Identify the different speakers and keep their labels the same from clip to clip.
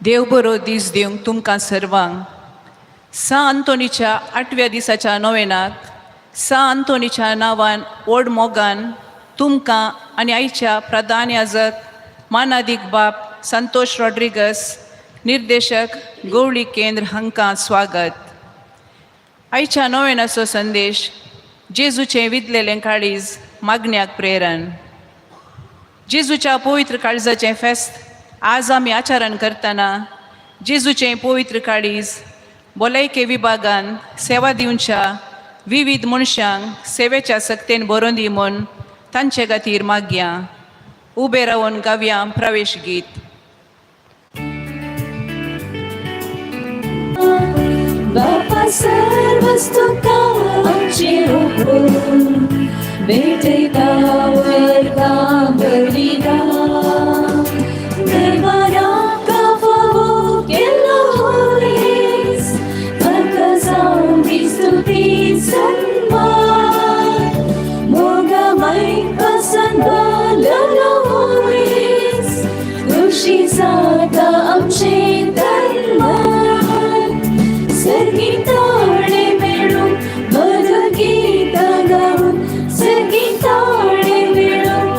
Speaker 1: देव बरो दीस दिवंक तुमकां सर्वांक. सा आंतोनीच्या 8व्या दिसाच्या नोवेनाक सा आंतोनीच्या नांवान व्हड मोगान तुमकां आनी आयच्या प्रधान याजक मानादीक बाप संतोष रॉड्रिगस, निर्देशक गवळी केंद्र हांकां स्वागत. आयच्या नोवेनाचो संदेश जेजूचें विदलेलें काळीज मागण्याक प्रेरण. जेजूच्या पवित्र काळजाचें फेस्त आज आमी आचरण करतना जेजूचें पवित्र काळीज भलायके विभागान सेवा दिवच्या विविध मनशांक सेवेच्या सक्तेन बरोवन दी म्हूण तांचे खातीर मागया. उबे रावन गावया प्रवेश गीत.
Speaker 2: बापा सर्वस्तुता आमची उठून भेटता वर्गा बलिदान देवारा काफावो केलो होईस म्हाका जावंदी स्तुती सन्मान मोगा मायका संभाळलो होईस खुशी जाता आमचे धर्मान सर्गीताळे मेळून मधुर गीत गाऊन सर्गीताळे मेळून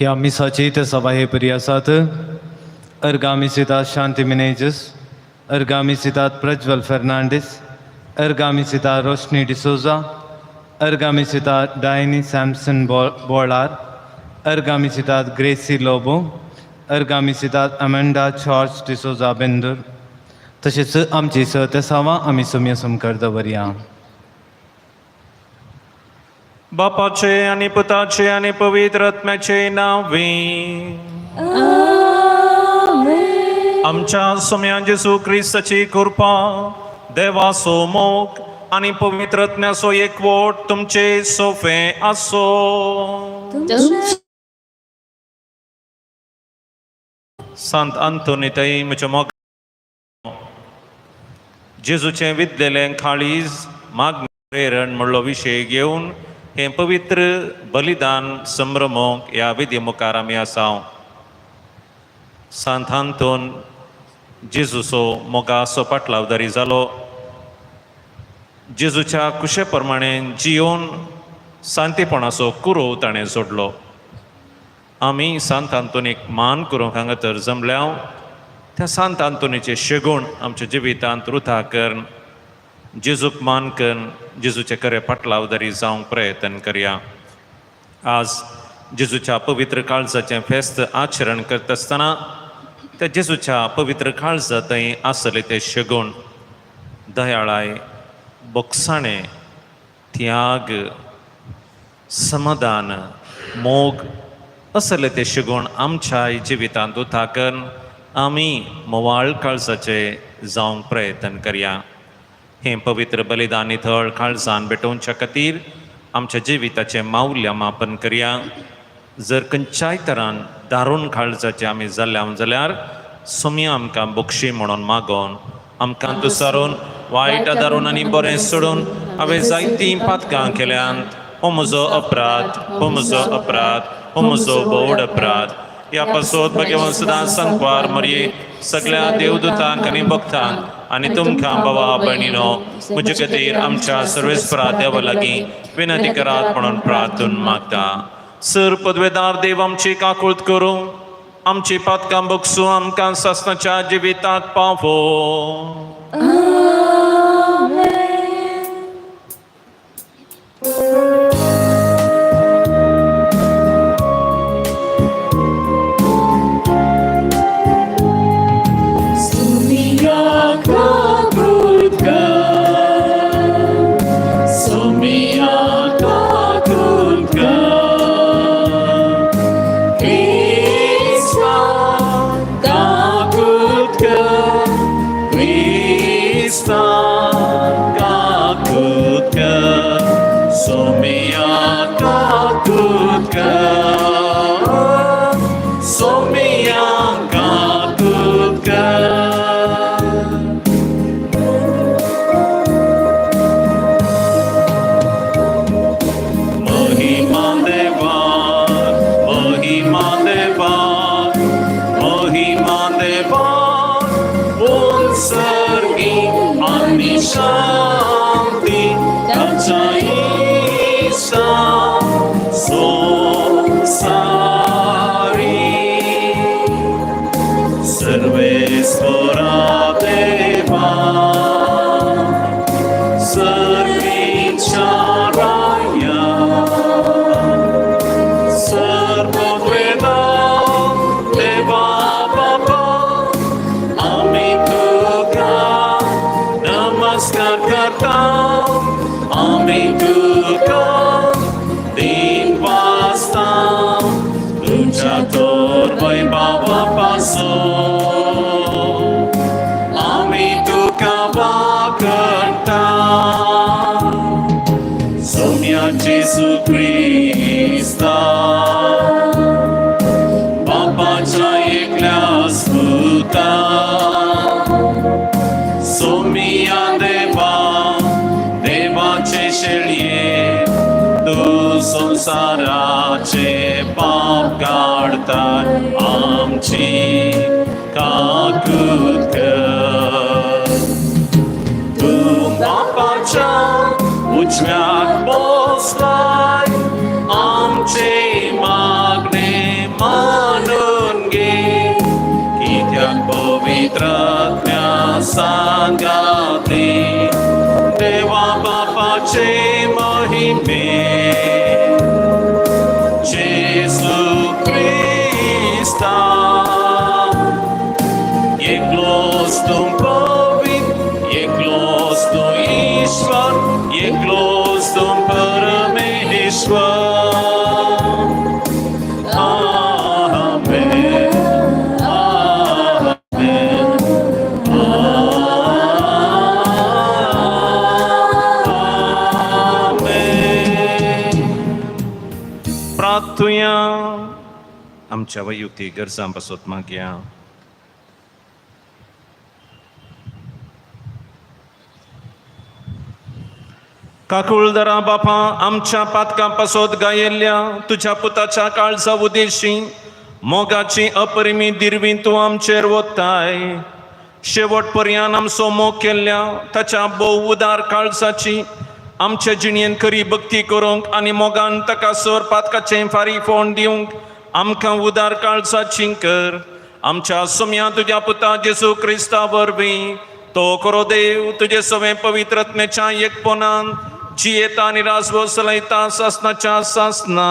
Speaker 3: ह्या मिसाची ते सभा हे परी आसात. अर्गामिसितात शांती मिनेजस, अर्गामिसितात प्रज्वल फर्नांडीस, अर्गामिसितात रोशनी डिसोजा, अर्गामिसितात डायनी सॅमसन बोळार, अर्गामिसितात ग्रेसी लोबो, अर्गामिसितात अमेंडा जॉर्ज डिसोजा बेंदूर. तशेंच आमची सतसावां आमी समयसम कर दवरया.
Speaker 4: बापाचे आणि पुताचे आणि पवित्र आत्म्याचे नावे. आमच्या सोम्या जेसू ख्रिस्ताची कृपा, देवाचो मोग आणि पवित्र आत्म्याचो एकवट तुमचे सोफे आसो. संत आंतोनीताई म्हज्या मोग जेजूचे विद्येलें काळीज मागणी प्रेरण म्हणलो विशय घेवन हे पवित्र बलिदान संभ्रमोक ह्या विधी मुखार आमी आसा. सांत आंतोन जेजूचो मोगाचो पाटलावदारी जालो. जेजूच्या कुशे प्रमाणे जियोन शांतीपणाचो कुरो ताणें जोडलो. आमी सांत आंतोनीक मान करूंक हांगा तर जमल्या. त्या सांत आंतोनीचे शेगूण आमच्या जिवितांत रुथा करून जेजूक मान करून जेजूचे खरे पाटलावदारी जावंक प्रयत्न करया. आज जेजूच्या पवित्र काळजाचें फेस्त आचरण करता आसतना त्या जेजूच्या पवित्र काळजांतय आसले ते शेगूण दयाळाय, बोगसाणें, त्याग, समाधान, मोग असले ते शेगूण आमच्याय जिवितांत उथा करून आमी मोवाळ काळजाचे जावंक प्रयत्न करया. हें पवित्र बलिदान नितळ काळजान भेटोवच्या खातीर आमच्या जिविताचें माऊल्य मापन करया. जर खंयच्याय तरान दारूण काळजाचे आमी जाल्यार सोमी आमकां बक्षी म्हणून मागोवन आमकां तुसारून वायट दारून आनी बरें सोडून हांवें जायतीं पातकां केल्यांत. हो म्हजो अपराध, हो म्हजो अपराध, हो म्हजो बोड अपराध. ह्या पासत भगवान सदांच सांकवार मरये सगळ्या देवदूतांक आनी भक्तांक आनी तुमकां भावा भयणीनो म्हजे खातीर आमच्या सर्वेस्परा देवा लागीं विनंती करात म्हणून प्रार्थून मागता. सर पदवेदार देव आमची काकुळट करूं, आमची पातकां बगसूं आमकां सासणाच्या जिविताक पावो. संसाराचे पाप काढतात आमची काकूत कर. तू बापाच्या उजव्यात बसलाय, आमचे मागणे सांगाते देवा बापाचे महिमे जेसू ख्रिस्ता एकलोच तू पवित्र एकलोच तू ईश्वर एकलोच तू परमेश्वर प्रार्थूया आमच्या वैयक्तिक गरजांपासून मागया. काकुळदरा बापा आमच्या पातकांपासून गायल्ल्या तुझ्या पुताच्या काळजा उदेशी मोगाची अपरिमित दिरवी तू आमचेर वताय. शेवटपर्यंत आमचो मोग केल्ल्या ताच्या भोव उदार काळजाची आमच्या जिणेन खरी भक्ती करूंक आनी मोगान ताका सर पातकाचें फारी फोंड दिवंक आमकां उदार काळजाची कर. आमच्या सुम्या तुज्या पुता जेसू क्रिस्ता वरवीं तो करो देव तुजे सवे पवित्रत्मेच्या एकपणान जियेता आनी राजवो चलयता सासनाच्या सासना.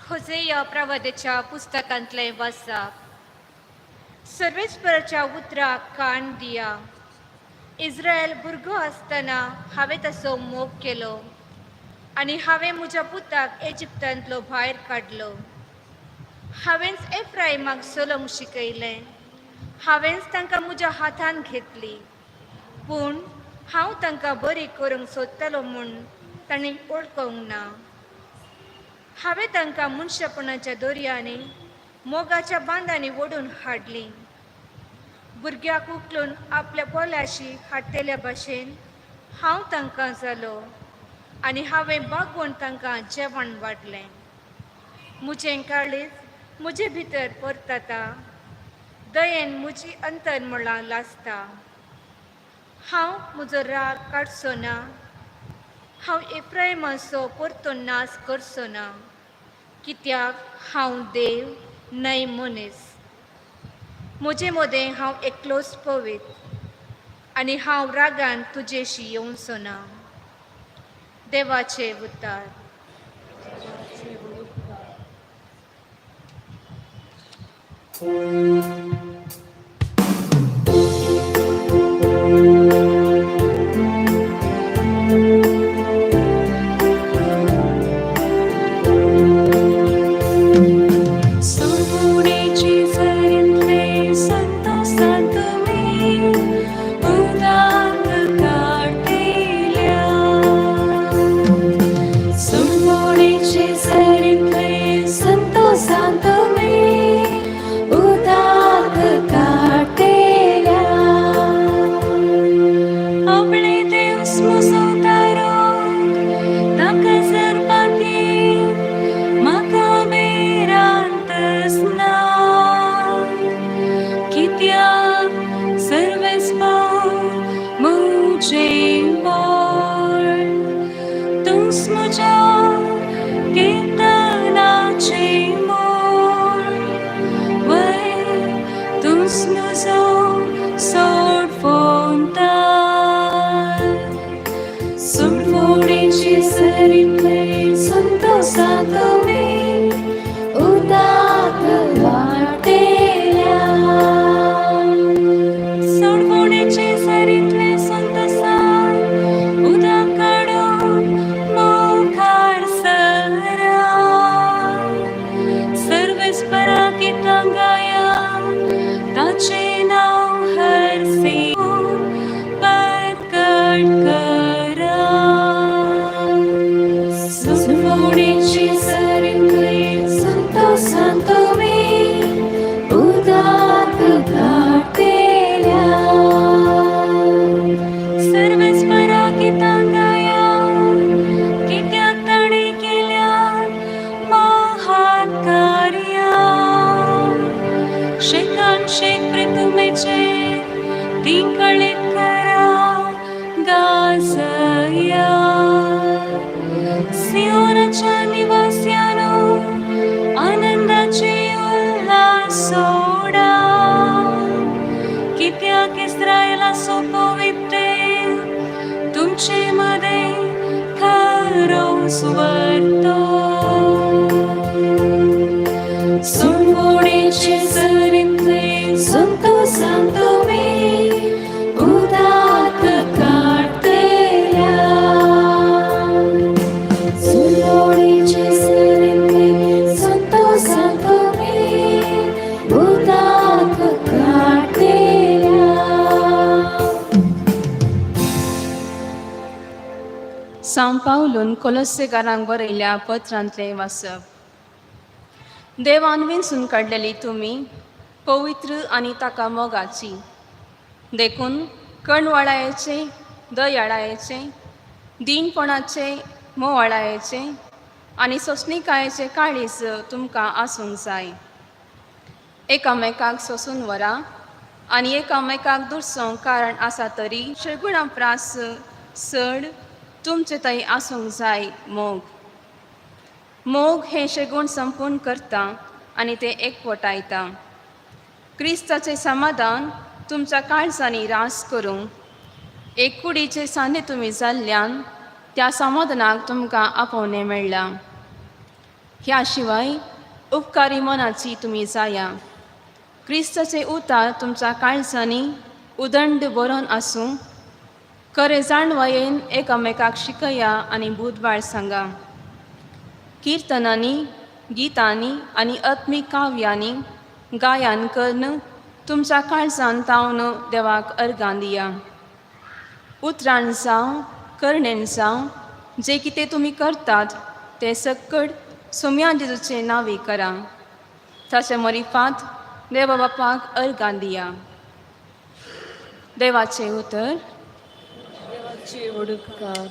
Speaker 5: होसेया प्रवादेच्या पुस्तकांतले वाचप. सर्वेस्पराच्या उतराक कान दिया. इस्रायल भुरगो आसतना हांवें ताचो मोग केलो आनी हांवें म्हज्या पुताक इजिप्तांतलो भायर काडलो. हांवेंच एफ्राइमाक सोलोंग शिकयलें. हांवेंच तांकां म्हज्या हातान घेतली. पूण हांव तांकां बरी करूंक सोदतालो म्हूण तांणी ओळखूंक ना. हांवें तांकां मनशापणाच्या दोरयांनी मोगाच्या बांदांनी ओडून हाडलीं. भुरग्याक उखलून आपल्या पोल्याशी हाडटेल्या भाशेन हांव तांकां जालो आनी हांवें बागोवन तांकां जेवण वाडलें. म्हजें काळीज म्हजे भितर परतता. दयेन म्हजी अंतरमळां लासता. हांव म्हजो राग काडचो ना. हांव एफ्राइमाचो परतून नाश करचो ना. कित्याक हांव देव न्हय मनीस. म्हजे मदें हांव एकलोच पवित्र आनी हांव रागान तुजेशी येवचो ना. देवाचे उतार.
Speaker 2: शेक प्रितुमेचे ती कळीत करा गा
Speaker 6: सांग पावलून कोलोसेकारांक बरयल्या पत्रांतले वाचप. देवान विंचून काडलेली तुमी पवित्र आनी ताका मोगाची, देखून कणवाळायेचे, दयाळायेचे, दिनपणाचे, मोवाळायेचे आनी सोंसणिकायेचे काळीज तुमकां आसूंक जाय. एकामेकाक सोंसून व्हरा आनी एकामेकाक दुरसोंक कारण आसा तरी शेगुणां प्रास चड तुमचे थंय आसूंक जाय. मोग हे शेगूण संपूर्ण करता आनी ते एकवटायता. क्रिस्ताचें समाधान तुमच्या काळजांनी रास करूं. एक कुडीचे सांदे तुमी जाल्ल्यान त्या समाधानाक तुमकां आपोवणें मेळ्ळां. ह्या शिवाय उपकारी मनाची तुमी जाया. क्रिस्ताचे उतार तुमच्या काळजांनी उदंड बरोवन आसूं. खरे जाणवायेन एकामेकाक शिकया आनी बुधवार सांगा. किर्तनांनी, गितांनी आनी आत्मीक काव्यांनी गायन करून तुमच्या काळजान तावन देवाक अर्गां दिया. उतराण जावं करणेन जावं जे कितें तुमी करतात ते सकट सोम्या जेजूचे नांवी करा. ताचे मरिफांत देवा बापाक अर्गां दिया. देवाचे उतर.
Speaker 2: देवाचे ओडकार.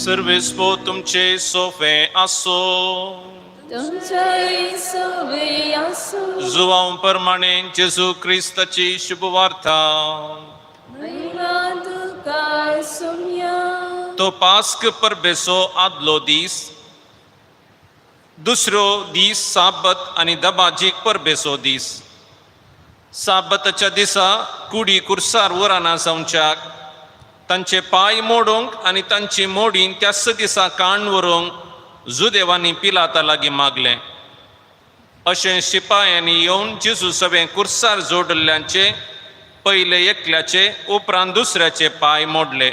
Speaker 4: सर्वेस्पो तुमचे सोफे आसो. जुवांव प्रमाणे जेजू क्रिस्ताची शुभवार्ता. तो पास्क परबेचो आदलो दीस, दुसरो दीस साबत आनी दबाजीक परबेचो दीस. साबताच्या दिसा कुडी कुर्सार वराना जावच्याक तांचे पांय मोडूंक आनी तांची मोडीं त्याच दिसा काण व्हरूंक जुदेवांनी पिलाता लागीं मागलें. अशें शिपायांनी येवन जेजू सगळे कुर्सार जोडल्ल्यांचे पयले एकल्याचे उपरांत दुसऱ्याचे पांय मोडले.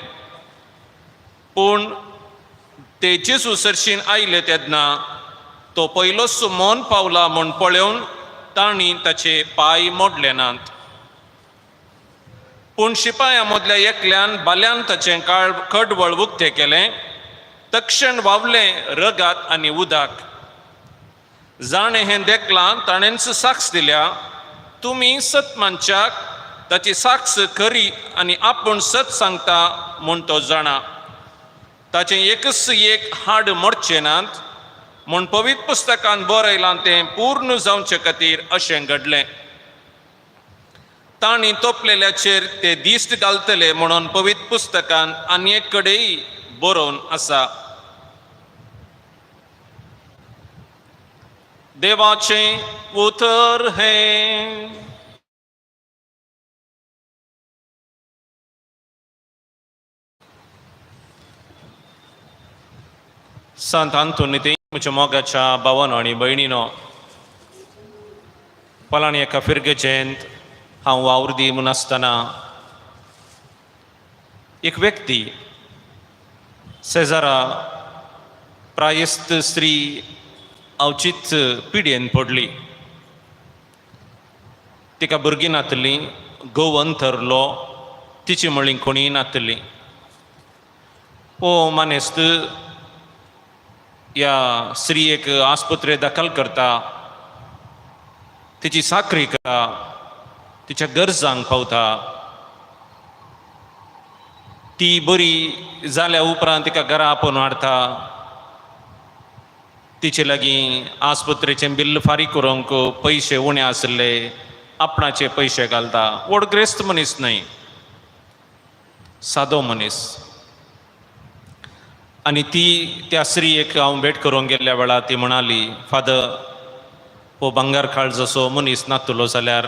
Speaker 4: पूण ते जेजू सरशीन आयले तेन्ना तो पयलोच मौन पावला म्हूण पळोवन तांणी ताचे पांय मोडले नात. पूण शिपायां मदल्या एकल्यान बाल्यान ताचें कडवळ उक्तें केलें. तक्षण वावलें रगात आनी उदाक. जाणें हें देखलां ताणेंच साक्ष दिल्या. तुमी सत मनशाक ताची साक्ष खरी आनी आपूण सत सांगता म्हूण तो जाणा. ताचें एकच एक हाड मोडचें नात म्हूण पवित्र पुस्तकांत बरयलां तें पूर्ण जावचे खातीर अशें घडलें. तांणी तोपलेल्याचेर ते दिश्ट घालतले म्हणून पवित्र पुस्तकांत आनी एक कडेय बरोवन आसा. देवाचें उतर हें. सांत आंतोनी म्हज्या मोगाच्या भावानो आनी भयणीनो, पलाणी एका फिरगेचेंत हांव वावुरदी म्हूण आसतना एक व्यक्ती शेजारा प्रायस्त स्त्री अवचित पिड्येन पडली. तिका भुरगीं नातलीं, घोव अंथरलो, तिची मळी कोणीय नातली. ओ मानेस्त ह्या स्त्रियेक आस्पत्रेत दाखल करता. तिची साखरी करा, तिच्या गरजांक पावता, ती बरी जाल्या उपरांत तिका घरा आपोवन हाडटा, तिचे लागीं आस्पत्रेचें बिल्ल फारीक करूंक पयशे उणे आसले आपणाचे पयशे घालता. व्हड ग्रेस्त मनीस न्हय, सादो मनीस. आनी ती त्या स्त्रीयेक हांव भेट करूंक गेल्ल्या वेळार ती म्हणाली, फादर, हो भांगार काळजाचो मनीस नातलो जाल्यार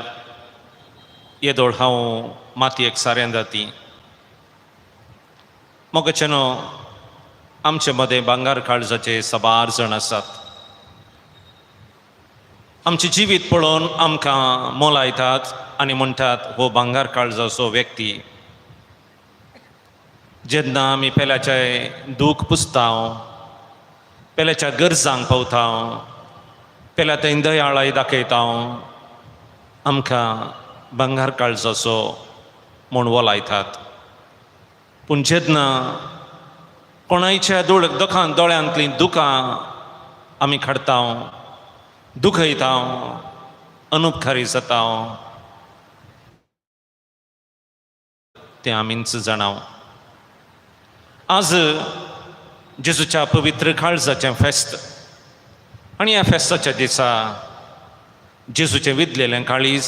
Speaker 4: येदोळ हांव मातयेक सारें जाती. मोगाचेनो आमचे मदें भांगार काळजाचे साबार जाण आसात. आमचें जिवीत पळोवन आमकां मोलायतात आनी म्हणटात, हो भांगार काळजाचो व्यक्ती. जेन्ना आमी पेल्याचें दूख पुसता, पेल्याच्या गरजांक पावता, पेल्या थंय दयाळाय दाखयता, आमकां भांगार काळजाचो म्हूण वलायतात. पूण जेन्ना कोणायच्या दोळ्यांतलीं दुखां आमी काडटा, दुखयता, अनुपकारी जाता, तें आमीच जाणाव. आज जेजूच्या पवित्र काळजाचें फेस्त आनी ह्या फेस्ताच्या दिसा जेजूचें विदलेलें काळीज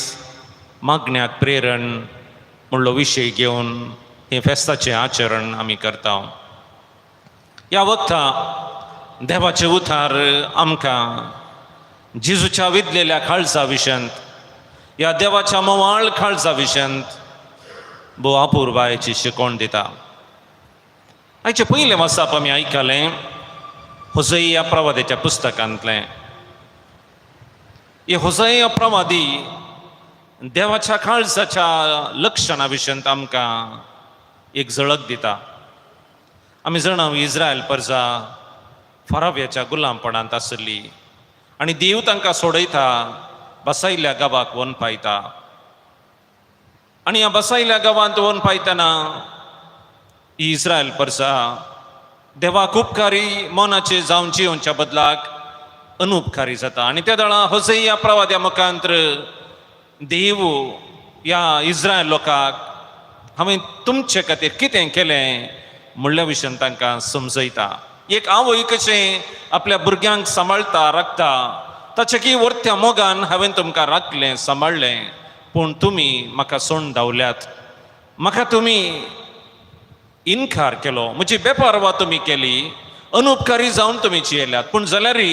Speaker 4: मागण्याक प्रेरण म्हणलो विशय घेवन हे फेस्ताचें आचरण आमी करता. ह्या वक्ता देवाचें उतार आमकां जेजूच्या विदलेल्या काळजा विशयंत, ह्या देवाच्या मोवाळ काळजा विशयंत भोव अपुर्बायेची शिकवण दिता. हाचे पयलें वाचप आमी आयकलें होसैया प्रवादीच्या पुस्तकांतलें. हे होसैया प्रवादी देवाच्या काळजाच्या लक्षणां विशयंत आमकां एक झळक दिता. आमी जाणां इस्रायल प्रजा फराव्याच्या गुलामपणांत आसली आनी देव तांकां सोडयता, बसायल्ल्या गांवाक व्हरून पायता. आनी ह्या बसायल्ल्या गांवांत व्हरून पायतना ही इस्रायल प्रजा देवाक उपकारी मोनाचे जावन जिवच्या बदलाक अनुपकारी जाता. आनी त्या वेळा होसैया प्रवाद्या मुखांत्र देव ह्या इस्रायल लोकांक हांवें तुमचे खातीर कितें केलें म्हणल्या विशयन तांकां समजयता. एक आवय कशें आपल्या भुरग्यांक सांबाळटा, राखता, ताचे की वर्त्या मोगान हांवें तुमकां राखलें, सांबाळलें, पूण तुमी म्हाका सोडून धांवल्यात, म्हाका तुमी इन्कार केलो, म्हजी बेपरवा तुमी केली, अनुपकारी जावन तुमी जियेल्यात. पूण जाल्यारय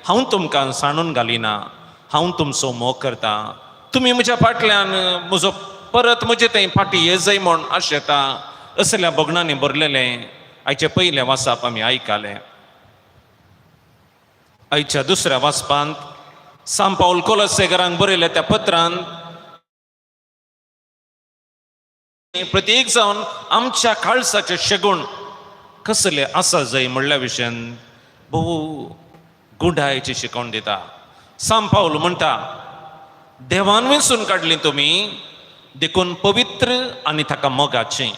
Speaker 4: हांव तुमकां सांडून घालिना, हांव तुमचो मोग करता. तुमी म्हज्या फाटल्यान म्हजो परत म्हजे थंय फाटी येजय म्हूण आशेता. असल्या बोगणांनी बरलेलें आयचे पयलें वाचप आमी आयकलें. आयच्या दुसऱ्या वाचपांत सांत पावल कोलोसेकरांक बरयल्या त्या पत्रांत प्रत्येक जावन आमच्या काळजाचे शेगूण कसले आसा जंय म्हणल्या विशयन भोव गुंडायेची शिकवण दिता. सांत पावल म्हणटा, देवान वेंचून काडली तुमी, देखून पवित्र आनी ताका मोगाचें.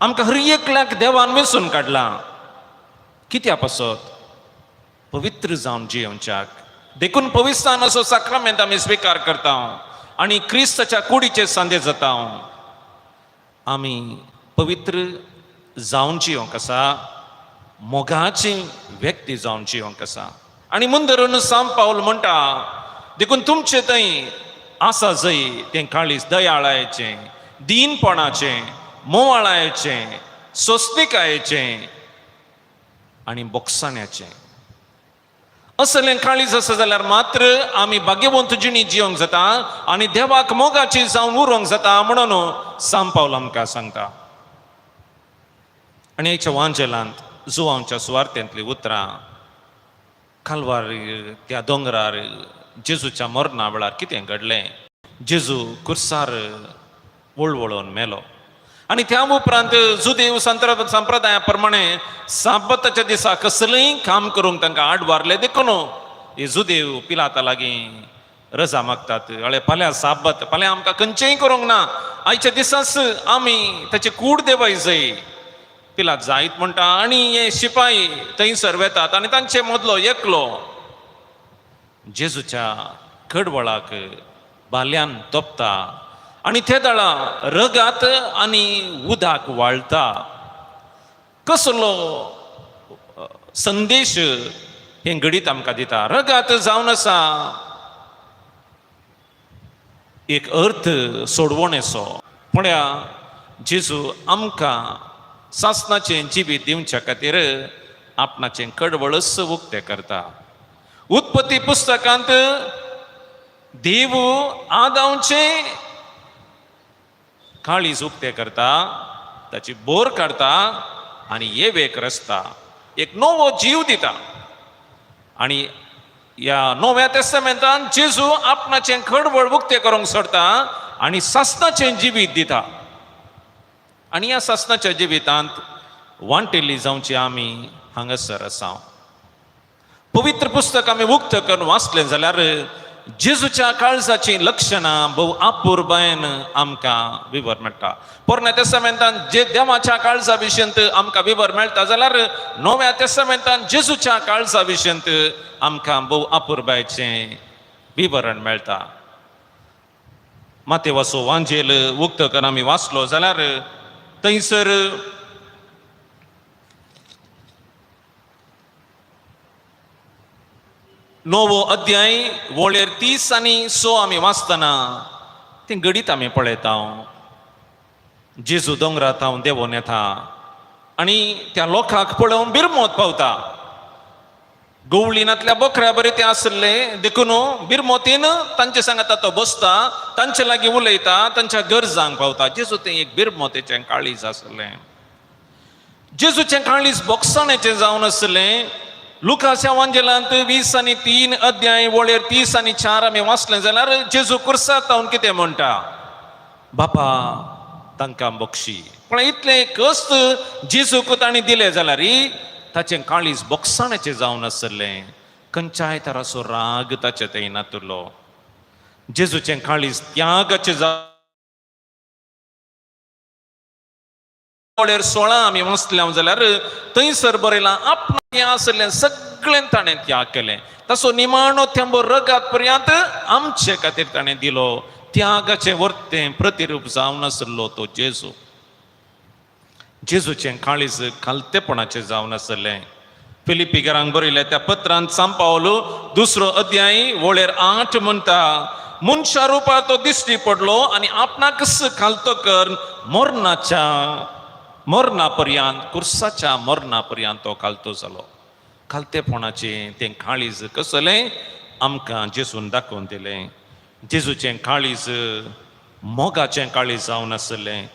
Speaker 4: आमकां हर एकल्याक देवान वेंचून काडलां, कित्या पासत? पवित्र जावन जियोवच्याक. देखून पवित्रान असो साक्रामेंत आमी स्विकार करता आनी क्रिस्ताच्या कुडीचे सांदे जाता. आमी पवित्र जावन जियोंक आसा, मोगाची व्यक्ती जावन जियोंक आसा. आनी म्हूण धरून सांत पावल म्हणटा, देखून तुमचे थंय आसा जंय तें काळीज दयाळायेचें, दीनपणाचें, मोवाळायेचें, सोस्तिकायेचें आनी बोगसाण्याचें. असलें काळीज आसा जाल्यार मात्र आमी भाग्यवंत जिणी जियोंक जाता आनी देवाक मोगाची जावन उरोंक जाता म्हणून सांत पावल आमकां सांगता. आनी हेच्या वांजेलांत जुवांच्या सुवार्थेंतलीं उतरां कालवार त्या दोंगरार जेजूच्या मरणा वेळार कितें घडलें. जेजू कुर्सार वळवळोवन मेलो आनी त्या उपरांत जुदेव संप्रदाया प्रमाणे साबताच्या दिसा कसलेंय काम करूंक तांकां आड वारले. देखून हे जुदेव पिलाता लागीं रजा मागतात, अळे फाल्यां साबत, फाल्यां आमकां खंयचेंय करूंक ना, आयच्या दिसाच आमी ताची कूड देवाय जाय. पिलात जायत म्हणटा आनी हे शिपाई थंयसर वेतात आनी तांचे मदलो एकलो जेजूच्या कडवळाक बाल्यान तोपता आणि ते दळा रगात आणि उदाक वाळता. कसलो संदेश हे घडीत आमकां दिता. रगात जावन आसा एक अर्थ सोडवणेचो. पळया जेजू आमकां सासणाचें जिवीत दिवच्या खातीर आपणाचें कडवळस उक्तें करता. उत्पत्ती पुस्तकांत देव आदामचें काळीज उक्तें करता, ताची बोर काडता आनी येवेक रचता, एक नवो जीव दिता. आनी ह्या नव्या तेस्तामेंतान जेजू आपणाचें कडवळ उक्तें करूंक सोडता आनी सासणाचें जिवीत दिता. आनी ह्या सासणाच्या जिवितांत वांटेली जावची आमी हांगासर आसा. पवित्र पुस्तक आमी उक्त करून वाचलें जाल्यार जेजूच्या काळजाची लक्षणां भोव आपुरबायेन आमकां विवर मेळटा. पोरण्या तेस्तामेंतान जे देवाच्या काळजा विशयंत आमकां विवर मेळटा जाल्यार नव्या तेस्तामेंतान जेजूच्या काळजा विशयंत आमकां भोव आपुरबायेचें विवरण मेळटा. मातेवाचो वांजेल उक्त करून आमी वाचलो जाल्यार थंयसर नवो अध्याय वळेर 30 आनी 6 आमी वाचतना ते घडीत आमी पळयता. जेजू दोंगरांत हांव देंवोन येता आनी त्या लोकांक पळोवन बिरमोत पावता. गवळीनांतल्या बोकऱ्या बरें ते आसले देखून बिरमोतीन तांचे सांगात तो बसता, तांचे लागीं उलयता, तांच्या गरजांक पावता. जेजू तें एक बिरमोतेचें काळीज आसलें. जेजूचें काळीज बोगसाणेचें जावन आसलें. लुकाच्या वांजेलांत 20 आनी 3 अध्याय वळेर 30 आनी 4 आमी वाचलें जाल्यार जेजू कुर्सात रावन कितें म्हणटा, बापा तांकां बक्षी. पण इतलें कस्त जेजूक तांणी दिलें जाल्यार ताचें काळीज बोगसाणेचें जावन आसलें. खंयच्याय तराचो राग ताचे थंय नातुरलो. जेजूचें काळीज त्यागाचें वळेर 16 आमी वाचलें जाल्यार थंयसर बरयलां आपणें आसलें सगळें ताणें त्याग केलें. ताचो निमाणो थेंबो रगात पर्यंत आमचे खातीर ताणें दिलो. त्यागाचें वर्तें प्रतिरूप जावन आसलो तो जेजू. जेजूचें काळीज खालतेपणाचें जावन आसलें. फिलिपिकारांक बरयल्या त्या पत्रांत सांत पावलो 2 अध्याय वळेर 8 म्हणटा, मनशा रुपार तो दिश्टी पडलो आनी आपणाक खालतो कर मरणा पर्यंत कुर्साच्या मरणा पर्यंत तो खालतो जालो. खालतेपणाचें तें काळीज कसलें आमकां जेजून दाखोवन दिलें. जेजूचें काळीज मोगाचें काळीज जावन आसलें.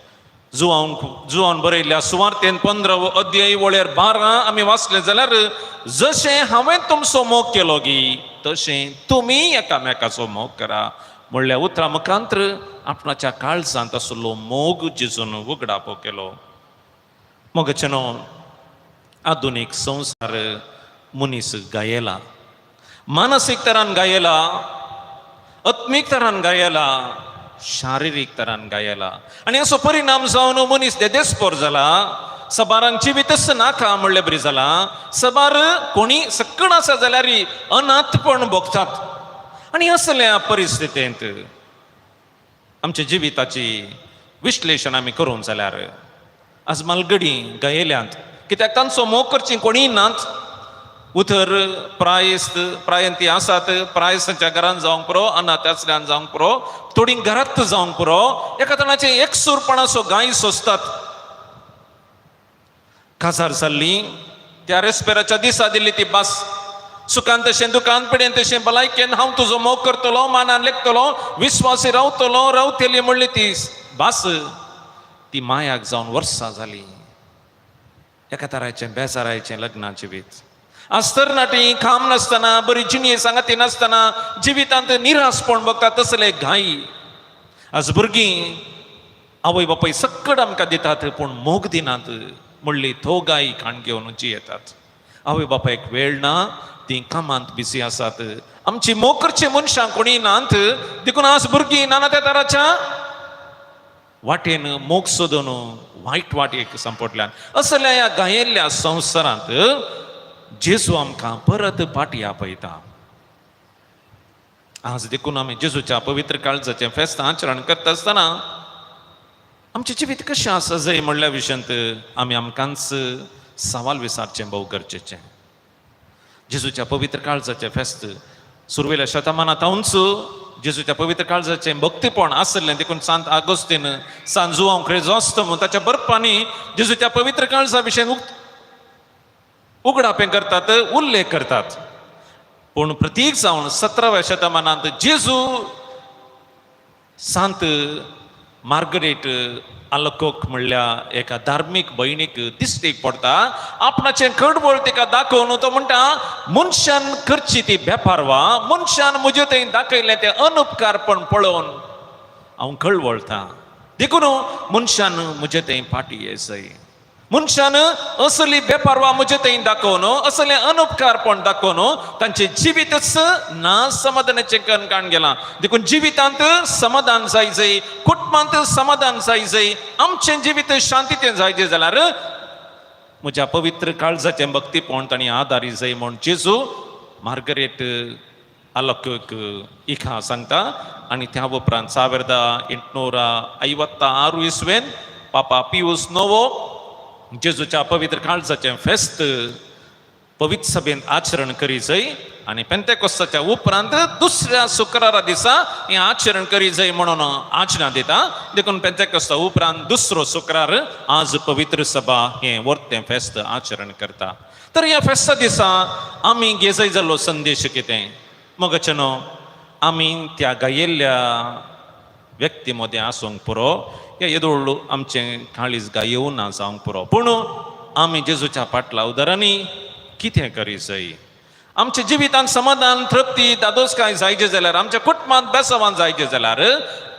Speaker 4: जुआन बरयल्ल्या सुवार्तेन 15 अध्याय वळेर 12 आमी वाचलें जाल्यार जशें हांवें तुमचो मोग केलो गी तशें तुमी एकामेकाचो मोग करा. म्हणल्या उतरां मुखांतर आपणाच्या काळजांत आसलो मोग जेजून उगडापो केलो. मोगाचेनो आधुनीक संवसार मनीस गायेला, मानसीक तरान गायेला, आत्मीक तरान गायेला, शारिरीक तरान गायला. आनी असो परिणाम जावन मनीस देदेस्पोर जाला. सबारांक जिवीतच नाका म्हणलें बरी जालां. सबार कोणी सक्कण आसा जाल्यार अनाथपण भोगतात. आनी असल्या परिस्थितींत आमच्या जिविताची विश्लेशण आमी करूं जाल्यार आज मालगडी गायेल्यांत कित्याक तांचो मोग करची कोणीय नात. उतर प्रायंती आसात, प्रायसांच्या घरांत जावंक पुरो, अनाथ आसल्यान जावंक पुरो, थोडी घरांत जावंक पुरो, एका तणाचे एकसूरपणाचो गाय सोंसतात. काजार जाल्ली त्या रेस्पेराच्या दिसा दिल्ली ती भास. सुखान तशें दुखान पिडेन तशें भलायकेन हांव तुजो मोग करतलो, मानान लेखतलो, विस्वासी रावतली म्हणली ती भास. ती मायाक जावन वर्सां जाली. एका तराचें बेजाराचें लग्नाचें जिवीत. आज तरणाटी काम नासतना, बरी जिणये सांगाती नासतना जिवितांत निराशपण भोगतात तसले घाई. आज भुरगीं आवय बापाय सक्कड आमकां दितात पूण मोग दिनात म्हणली तो गाय खाण घेवन जियेतात. आवय बापायक वेळ ना, ती कामांत बिजी आसात. आमची मोग करचे मनशां कोणी नात देखून आज भुरगीं नाना त्या तराच्या वाटेन मोग सोदून वायट वाटेक सांपडल्यान. असल्या ह्या गायेल्ल्या संवसारांत जेजू आमकां परत फाटी आपयता. आज देखून आमी जेजूच्या पवित्र काळजाचें फेस्त आचरण करता आसतना आमचें जिवीत कशें आसा जाय म्हणल्या विशयांत आमी आमकांच सवाल विचारचें भोव गरजेचें. जेजूच्या पवित्र काळजाचें फेस्त सुरवेल्या शतमानांतूच जेजूच्या पवित्र काळजाचें भक्तीपण आसलें देखून सांत आगोस्तीन सांत जुआंव क्रिसोस्टोम ताच्या बरपांनी जेजूच्या पवित्र काळजा विशयी उगडापें करतात, उल्लेख करतात. पूण प्रतीक जावन 17व्या शतमानांत जेजू सांत मार्गरेट आलकोक म्हणल्या एका धार्मीक भयणीक दिश्टीक पडटा. आपणाचें कडवळ तिका दाखोवन तो म्हणटा, मनशान करची ती बेपारवा, मनशान म्हजे थंय दाखयलें तें अनुपकारपण पळोवन हांव कळवळटां. देखून मनशान म्हजे थंय फाटी येसय. मनशान असली बेपारवा म्हजे थंय दाखोवन, असलें अनुपकारपण दाखोवन तांचें जिवीतच ना समाधानाचें कणकाण गेलां. देखून जिवितांत समाधान जाय, कुटुंबांत समाधान जाय, आमचें जिवीत शांतीचें जायचें जाल्यार म्हज्या पवित्र काळजाचें भक्तीपण तांणी आदारी जाय म्हूण जेजू मार्गरेट आलकोक इखा सांगता. आनी त्या उपरांत 1856 इसवेन पापा पियूस नवो जेजूच्या पवित्र काळजाचें फेस्त पवित्र सभेंत आचरण करी जाय. आनी पेंतेकोस्ताच्या उपरांत दुसऱ्या शुक्रारा दिसा हें आचरण करी जाय म्हणून आचना दिता. देखून पेंतेकोस्ता उपरांत दुसरो शुक्रार आज पवित्र सभा हें वर्तें फेस्त आचरण करता. तर ह्या फेस्ता दिसा आमी घेजय जाल्लो संदेश कितें? मोगाचे न्हू, आमी त्या गायिल्ल्या व्यक्ती मदें आसूंक पुरो, या येदोळ आमचें काळीज येवं ना जावंक पुरो, पूण आमी जेजूच्या पाटला उदारांनी कितें करी जाय? आमच्या जिवितांत समाधान, तृप्ती, दादोसकाय जायचें जाल्यार, आमच्या कुटुंबांत बेसवान जायचें जाल्यार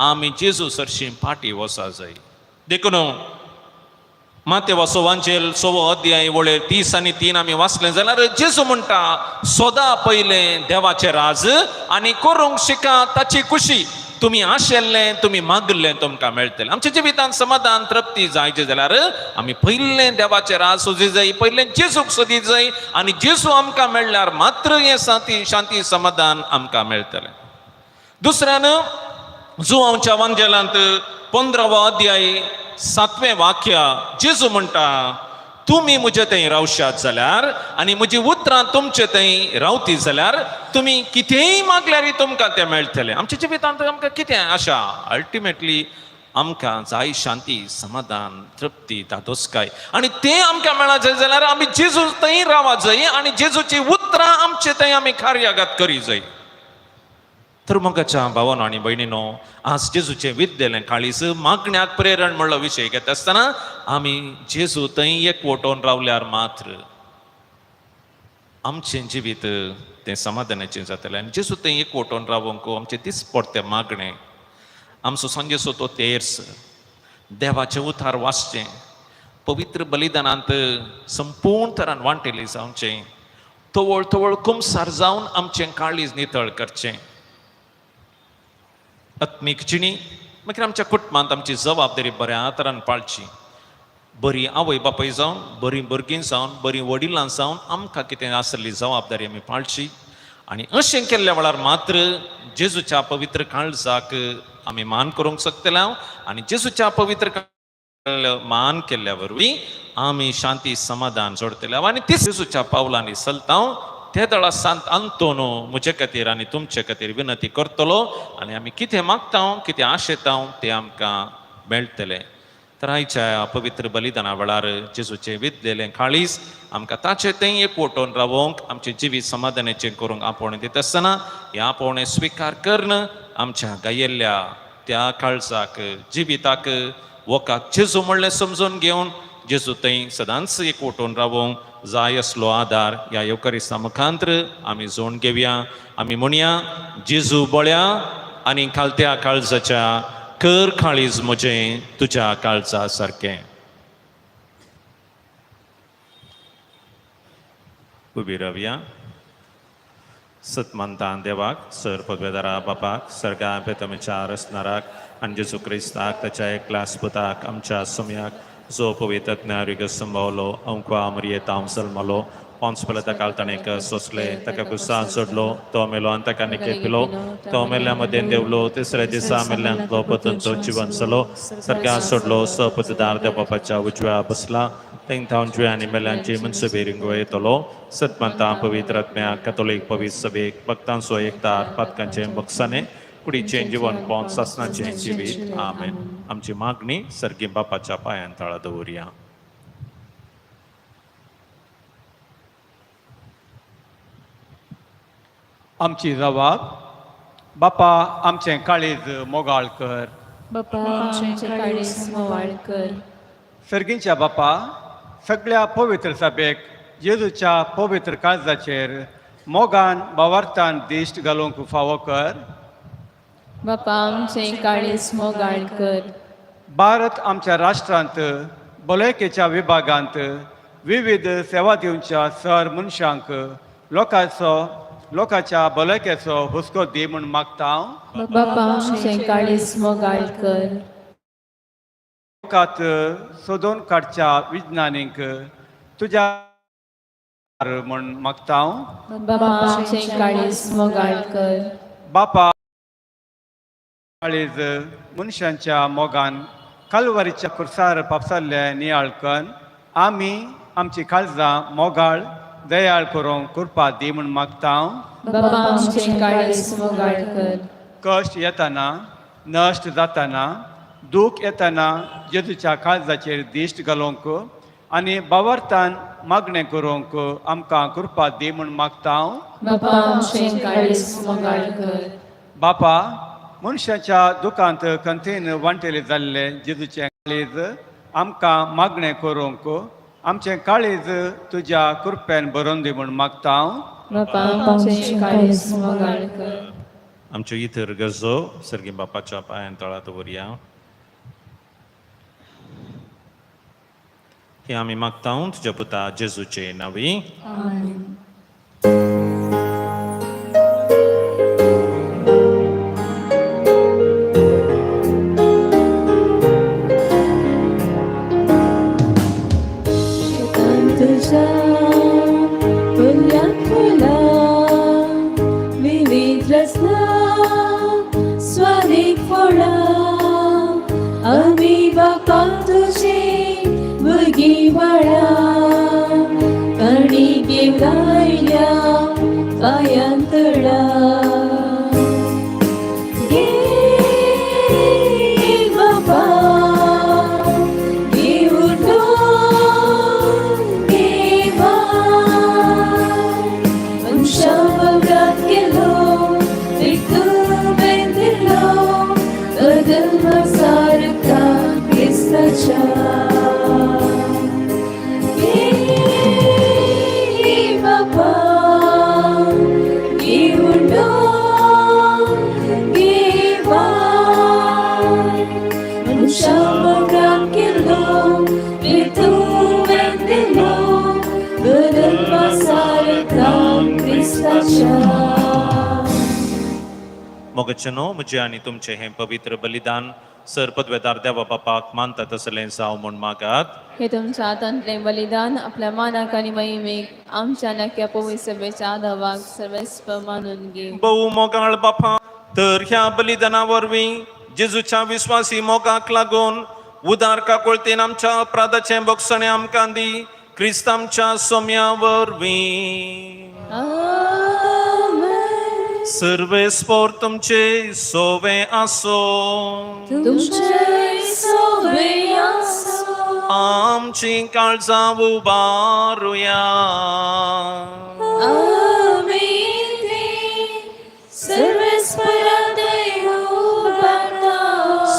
Speaker 4: आमी जेजू सरशी फाटी वचा जाय. देखून मातेव वाचोवांचेर 6 अध्याय वळेर 30 आनी 3 आमी वाचलें जाल्यार जेजू म्हणटा, सोदा पयलें देवाचें राज आनी करूंक शिका ताची खुशी. तुम्ही आशेल्लें, तुम्ही मागल्लें तुमकां मेळटलें. आमच्या जिवितांत समाधान, तृप्ती जायचें जाल्यार आमी पयलें देवाचें राज सोदी जाय, पयलें जेजूक सोदी जाय. आनी जेजू आमकां मेळ्ळ्यार मात्र हें शांती समाधान आमकां मेळटलें. दुसऱ्यान जुआंवच्या वांजेलांत 15वो अध्याय 7वें वाक्य जेजू म्हणटा, तुमी म्हजे थंय रावशात जाल्यार आनी म्हजी उतरां तुमचे थंय रावती जाल्यार तुमी कितेंय मागल्यार तुमकां तें मेळटलें. आमच्या जिवितांत आमकां कितें आशा? अल्टिमेटली आमकां जाय शांती, समाधान, तृप्ती, दादोसकाय. आनी तें आमकां मेळा जाय जाल्यार आमी जेजू थंय रावा जाय आनी जेजूची उतरां आमचे थंय आमी कार्यागत करी जाय. तर मोगाच्या भावानो आनी भयणीनो, आज जेजूचें विद्येलें काळीज मागण्याक प्रेरण म्हणलो विशय घेता आसतना आमी जेजू थंय एकवटून रावल्यार मात्र आमचें जिवीत तें समाधानाचें जातलें. आनी जेजू थंय एकवटून रावूंक आमचें दिसपडतें मागणें, आमचो सांजेचो तो तेर्स, देवाचें उतार वाचचें, पवित्र बलिदानांत संपूर्ण तरान वांटेली जावचें, तवळ तवळ कुमसार जावन आमचें काळीज नितळ करचें. आत्मीक जिणी मागीर आमच्या कुटुंबांत आमची जबाबदारी बऱ्या तरान पाळची. बरी आवय बापाय जावन, बरी भुरगीं जावन, बरी वडिलां जावन आमकां कितें आसली जबाबदारी आमी पाळची. आनी अशें केल्ल्या वेळार मात्र जेजूच्या पवित्र काळजाक आमी मान करूंक शकतले. आनी जेजूच्या पवित्र मान केल्ल्या वरवीं आमी शांती समाधान जोडतले. आनी ती जेजूच्या पावलांनी चलता. त्या दळा सांत आंतोनो म्हजे खातीर आनी तुमचे खातीर विनंती करतलो आनी आमी कितें मागता, कितें आशेता तें आमकां मेळटलें. तर आयच्या पवित्र बलिदाना वेळार जेजूचें विद्येलें काळीज आमकां ताचे थंय एकवटून रावोंक, आमचें जिवीत समाधानाचें करूंक आपोवणें दिता आसतना हें आपोवणें स्विकार करन आमच्या गायिल्ल्या त्या काळजाक, जिविताक वोकाक जेजू म्हणलें समजून घेवन जेजू थंय सदांच एकवटून रावोंक जाय असलो आदार ह्या येवकारिस्ता मुखांतर आमी जोड घेवया. आमी म्हणया, जेजू बळ्या आनी खालत्या काळजाच्या कर काळीज म्हजें तुज्या काळजा सारकें. उबी रावया. सतमंतान देवाक, सर पगवेदारा बापाक, सर्गा बेतमेच्या रसनाराक आनी जेजू क्रिस्ताक ताच्या एकल्यास पुताक आमच्या सुमयाक जो păvitătnearică sâmbolo, încoa amrie tam sălmalo, Ponspele takaltaneka sosle, takakusan sodlo, tomelo antakanike tomele amadendevlo, tisre disamelantlo, patanto chivansalo, sarga sodlo, sopatadar de papacha ujwa basla, ting town juani melanchi munsaberingo etolo, satmanta pavitratmya katolik pavisabek, baktan soyektar, patkanchem baksane, कुडी चेंजीवन pawn ससना चेंजीवीत आमेन आमची मागणी सर्गी बापाच्या पायांतळा दवरया
Speaker 7: आमची जबाब बापा आमचे काळीज मोगाळ कर
Speaker 2: बापा आमचे काळीज मोवाळ कर
Speaker 7: सर्गींच्या बापा सगळ्या पवित्र सभेक जेजूच्या पवित्र काळजाचेर मोगान बावार्थान दिश्ट घालूंक फावो कर
Speaker 2: बापा आमचे काळीज मोगाळ कर
Speaker 7: भारत आमच्या राष्ट्रांत भलायकेच्या विभागांत विविध सेवा दिवच्या सर मनशांक लोकांच्या भलायकेचो हुस्को दी म्हूण मागता हांव
Speaker 2: बापा आमचे काळीज मोगाळ कर
Speaker 7: लोकांत सोदून काडच्या विज्ञानीक तुज्या म्हूण मागता हांव
Speaker 2: बापा आमचे काळीज मोगाळ कर
Speaker 7: बापा काळीज मनशांच्या मोगान कालवारीच्या कुर्सार पापसारले नियाळकन आमी आमची काळजां मोगाळ दयाळ करूंक कृपा दी म्हूण मागता हांव
Speaker 2: बापा आमचे काळीज मोगाळ कर
Speaker 7: कश्ट येताना नश्ट जाताना दूख येताना जेजूच्या काळजाचेर दिश्ट घालूंक आनी बावार्थान मागणें करूंक आमकां कृपा दी म्हूण मागता हांव
Speaker 2: बापा आमचे काळीज मोगाळ कर
Speaker 7: बापा मनशाच्या दुखांत खंतीन वांटेले जाल्ले जेजूचें काळीज आमकां मागणें करूंक आमचें काळीज तुज्या कृपेन भरोवन दी म्हूण मागता हांव
Speaker 2: बापा आमचे काळीज मोगाळ कर
Speaker 4: आमच्यो इतर गरजो सर्गी बापाच्या पायांतळा दवरया हे आमी मागता तुज्या पुता जेजूचे नांवी
Speaker 2: तुझ्या फुल्या फुला विविध रचना स्वादिक फळा आम्ही बापा तुझे भुरगी बाळा कणी गेवलायल्या पायांतळा
Speaker 4: मोगचनो म्हजे आनी तुमचे हे पवित्र बलिदान सरपदवेदार देवा बापाक मानता तसलें जावं म्हूण मागात
Speaker 2: हे तुमच्या हातांतले बलिदान आपल्या मानाक आनी महिमेक आमच्या नक्या पवित्र सभेच्या आदावाक सर्वस्व मानून घे
Speaker 4: बहु मोगाळ बापा तर ह्या बलिदाना वरवीं जेजूच्या विस्वासी मोगाक लागून उदार काकुळतेन आमच्या अपराधाचें बक्षणे आमकां दी क्रिस्त आमच्या सोम्या वरवीं सर्वेस्पोर तुमचे सोवे आसो
Speaker 2: तुमचे सोवे आसो
Speaker 4: आमची काळजां उबारुया
Speaker 2: आमीन सर्वेस्परा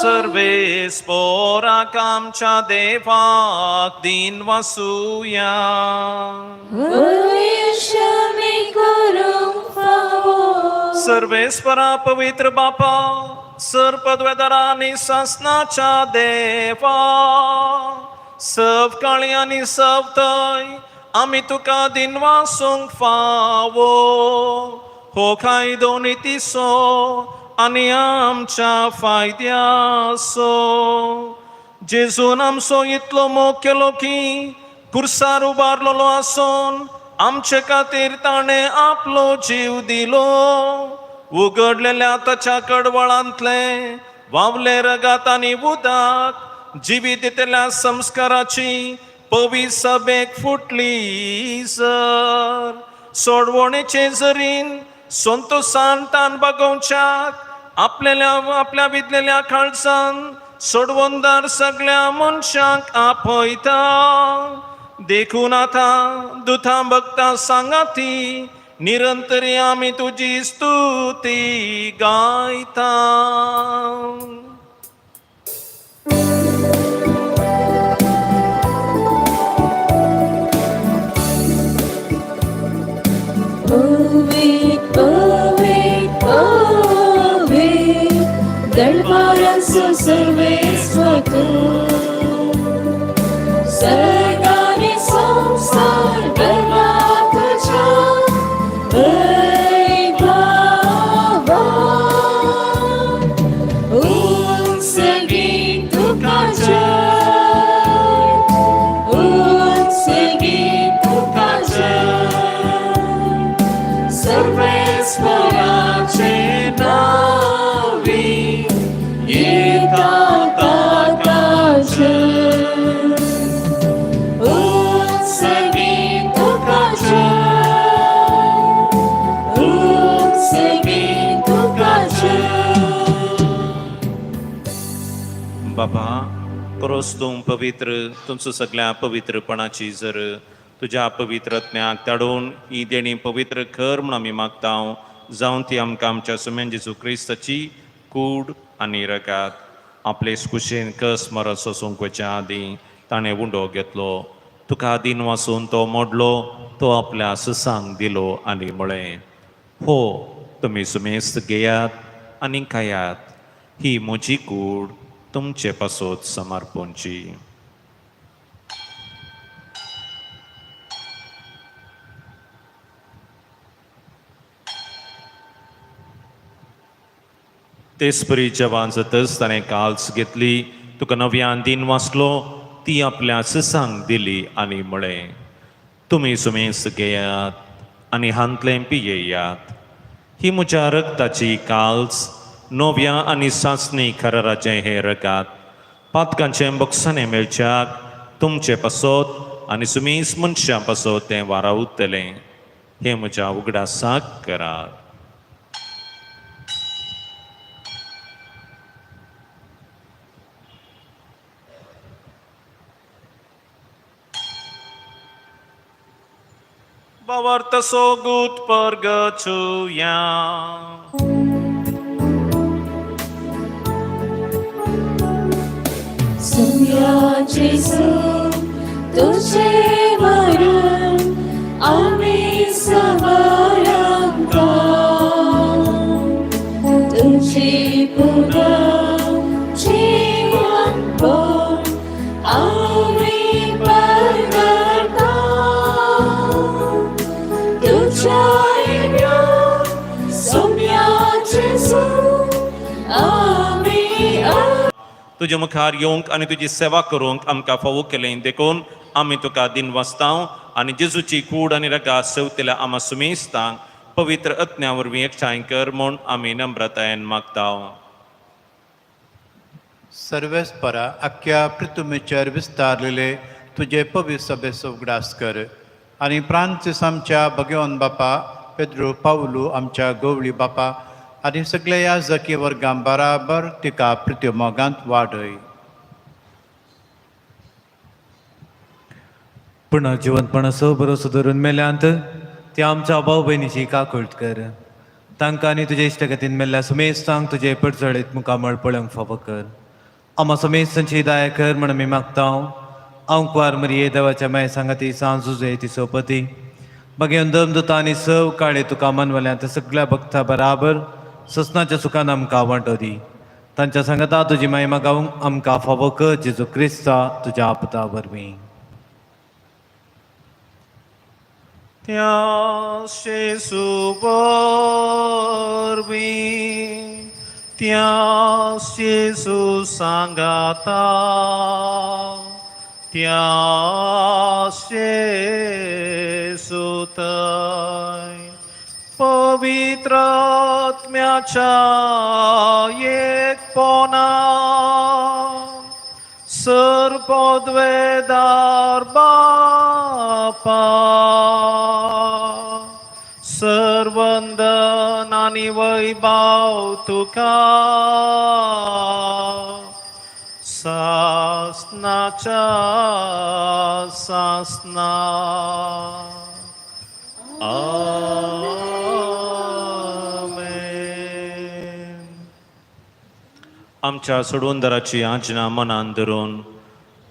Speaker 4: सर्वेस्पोराक आमच्या देवाक दिन वासुया सर्वेस्परा पवित्र बापा सरपदवेदारा आनी सासनाच्या देवा सवकाळी आनी सवतय आमी तुका दिन वासूंक फावो हो कायदो नितीसो आनी आमच्या फायद्यासो जेजून आमचो इतलो मोग केलो की कुर्सार उबारलेलो आसून आमचे खातीर ताणें आपलो जीव दिलो. उगडलेल्या ताच्या कडवळांतले वावले रगात आनी उदक जिवीत दितल्या संस्काराची पवी सभेक फुटली सर. सोडवणेचे जरीन संतोषान तान बागोवच्याक आपल्या भितलेल्या काळजान सोडवंदार सगळ्या मनशांक आपयता. देखून आतां दुथा भक्तां सांगाती निरंतरी आमी तुजी स्तुती गायता.
Speaker 2: दरबारांचो सर्वेस्व तूं, सर्गानी संसार भरला तुज्या वैभवान. उंच गीत तुका जय, उंच गीत तुका जय, सर्वेस्वराचे नावी येता ताका जय. उंच गीत तुका जय, उंच गीत तुका जय.
Speaker 4: बाबा परोस तूं पवित्र, तुमचो सगळ्या पवित्रपणाची जर तुज्या पवित्रत्म्याक धाडून ही देणी पवित्र कर म्हूण आमी मागता. जावं ती आमकां आमच्या सुमेन जेजू क्रिस्ताची कूड आनी रगात आपले कुशेन कस मरत सोसूंक वच्या आदीं ताणें उंडो घेतलो. तुका आदीन वाचून तो मोडलो, तो आपल्या सुसांक दिलो आनी म्हळें, हो तुमी सुमेस्त घेयात आनी खायात, ही म्हजी कूड तुमचे पासत समर्पणची. तेच परी जेवान जातच ताणें काल्स घेतली, तुका नव्यान दिन वाचलो, ती आपल्या सिसांक दिली आनी म्हळें, तुमी सुमेस्त घेयात आनी हांतलें पियेयात, ही म्हज्या रगताची काल्स नव्या आनी सासणी खराराचें हें रगात पातकांचें बक्षांनी मेळच्याक तुमचे पासत आनी सुमेस मनशां पासत तें वारावतलें. हें म्हज्या उगडासाक करात. Bawarta sogut pergecuya.
Speaker 2: Sumya Jesu, तुझे वरून आम्ही समरंगा, तुझी पुन्हा जीवन पण आम्ही बरगता. तुझ्या इम्यान सौम्या जेजू आम्ही
Speaker 4: तुझ्या मुखार येवंक आनी तुजी सेवा करूंक आमकां फावो केलें देखून आमी तुका दिन वाचतां आनी जेजूची कूड आनी रगात सेवतल्या आमा सुमेस्तांक पवित्र अत्न्या वरवीं एकठांय कर म्हूण आमी नम्रतायेन मागता.
Speaker 8: सर्वेस्परा आख्या पृथ्वीचेर विस्तारलेले तुजे पवित्र सभेचो उगडास कर आनी फ्रांसीस आमच्या भगवान बापा, पेद्रो पावलू आमच्या गवळी बापा आनी सगळे याजकी वर्गां बराबर तिका पृथ्वीमोगांत वाडय.
Speaker 3: पूण जिवंतपणाचो भरोसो धरून मेल्यांत ती आमच्या भाव भयणीची काकूट कर. तांकां आनी तुजे इश्टगतीन मेल्ल्या सुमेस्तांक तुजे पडचळीत मुखामळ पळोवंक फावो कर. आमा सुमेस्तांची दया कर म्हण आमी मागता. अंकवार मरिये देवाच्या माय सांगाती सांजुजे ती सोपती भगवान दमदुता आनी सव काळे तुका मानवल्या त्या सगळ्या भक्ता बराबर ससनाच्या सुखान आमकां वांटो दी. तांच्या सांगाता तुजी महिमा गावंक आमकां फावो कर जेजू क्रिस्ता तुज्या आपता वरवीं.
Speaker 4: त्या शेसू वरवीं त्यास येसू सांगाता त्यास येसू तय पवित्र आत्म्याच्या एकपणा सर्वोद्वेदार बापा सर्वंदन आणि वैभव तुका सासनाच्या सासना आमेन. आमच्या सोडवंदराची आज्ञा मनान धरून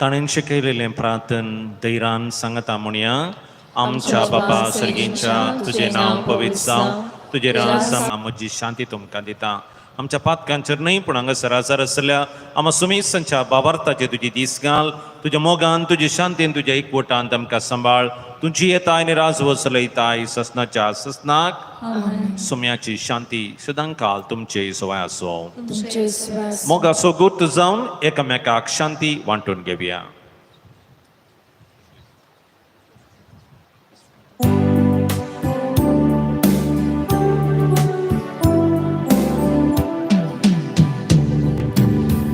Speaker 4: ताणें शिकयलेलें प्रार्थन धैर्यान सांगता म्हणया. आमच्या बापा सर्गींच्या तुझे नांव पवित्र जावं, तुझे राज जावं, म्हजी शांती तुमकां दिता. आमच्या पातकांचेर न्हय पूण हांगासर आजार आसल्या आमा सुमेसांच्या बाबार्थाचे तुजी दीस घाल. तुज्या मोगान तुजी शांतीन तुज्या एकवटांत आमकां सांबाळ. तुजी येताय आनी राज वसलयताय ससनाच्या ससनाक सुम्याची शांती सदां काल तुमचे सवाय आसो. मोगाचो गुट जावन एकामेकाक शांती वांटून घेवया.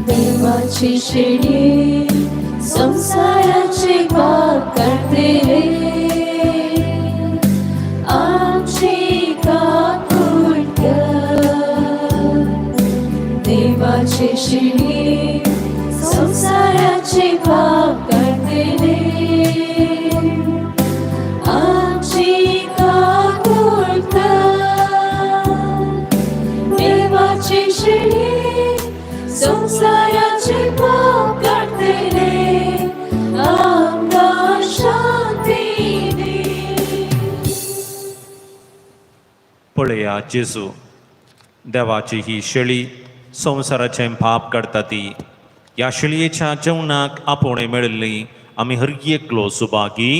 Speaker 2: देवाची शिडी संसाराचे भाग करते रे आमची काकूट देवाची शिडी संसाराचे भाग करते रे आमची काकूट देवाची शिडी संसाराचे पाप काढते रे आमकां शांती दे.
Speaker 4: पळया जेजू देवाची ही शेळी संवसाराचे पाप काडटा ती. ह्या शेळयेच्या जेवणाक आपोवणे मेळिल्ली आमी हर एकलो सुभागी.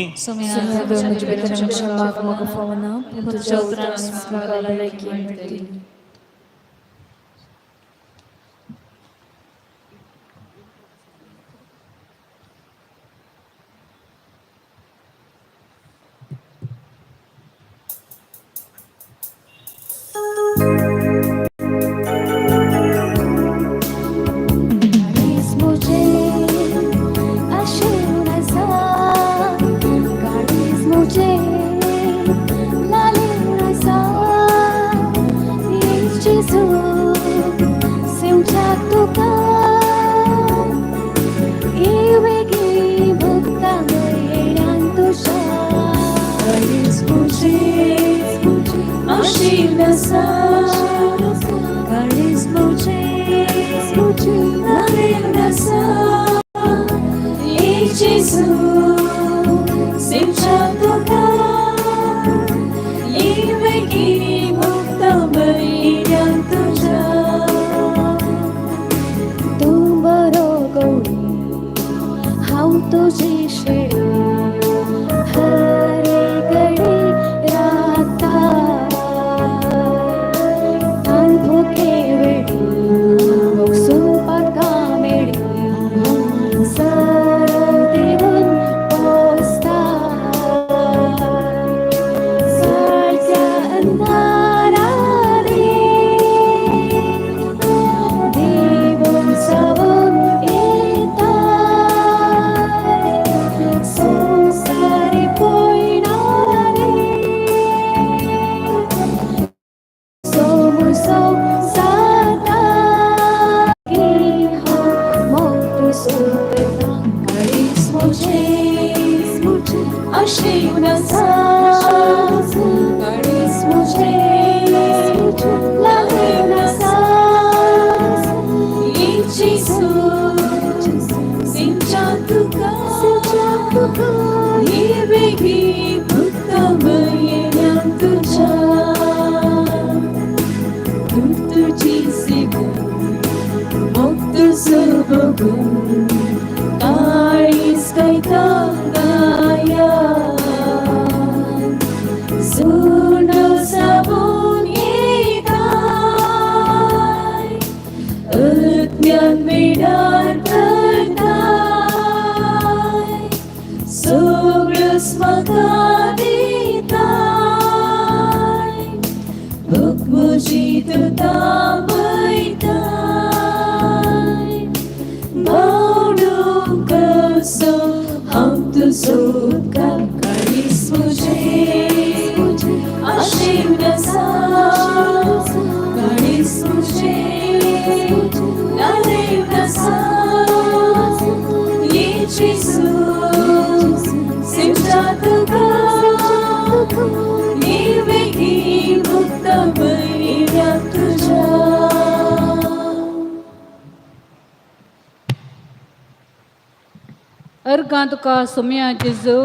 Speaker 9: अर्गां तुका सोम्या जेजू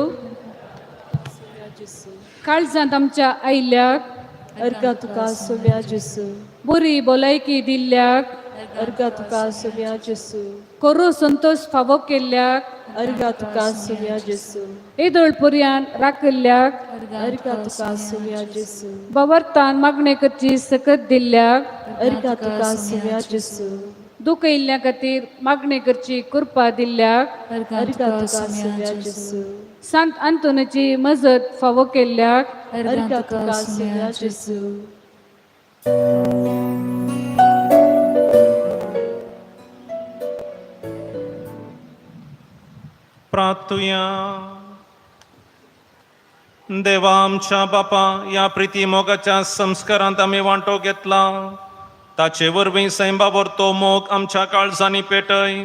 Speaker 9: काळजांत आमच्या आयल्याक
Speaker 2: अर्गा तुका सोम्या जेजू
Speaker 9: बरी भलायकी दिल्ल्याक
Speaker 2: अर्गा तुका सोम्या जेजू
Speaker 9: कोरू संतोष फावो केल्ल्याक
Speaker 2: अर्गा तुका सोम्या जेजू
Speaker 9: येदोळ पर्यान राखल्याक
Speaker 2: अर्गा तुका सोम्या जेजू
Speaker 9: बावर्तान मागणे करची सकत दिल्ल्याक
Speaker 2: अर्गा तुका सोम्या जेजू
Speaker 9: दुख येयल्ल्या खातीर मागणे करची कृपा दिल्ल्याक
Speaker 2: अर्गा तुका सोम्या जेजू
Speaker 9: सांत आंतोनाची मजत फावो केल्ल्याक
Speaker 2: अर्गा तुका सोम्या जेजू
Speaker 4: प्रार्थुया. देवा आमच्या बापा, या प्रिती मोगाच्या संस्कारांत आम्ही वांटो घेतला, ताचे वरवीं सैमावर तो मोग आमच्या काळजांनी पेटय,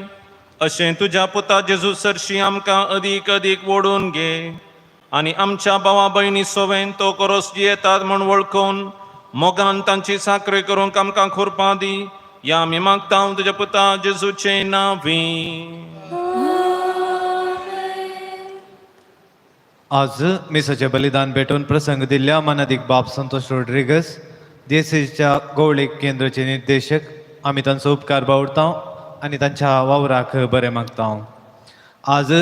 Speaker 4: अशें तुज्या पुता जेजू सरशी आमकां अदीक अदीक ओडून घे, आनी आमच्या भावा भयणी सोवेन तो कोरोस जियेतात म्हूण वळखून मोगान तांची साखरी करूंक आमकां खुरपा दी. या आमी मागता तुज्या पुता जेजूचे नांवी.
Speaker 3: आज मिसाचे बलिदान भेटून प्रसंग दिल्ल्या मानादीक बाब संतोष रोड्रिगस देसाईच्या गवळीक केंद्राचे निर्देशक आमी तांचो उपकार बावडता आनी तांच्या वावराक बरें मागता. आज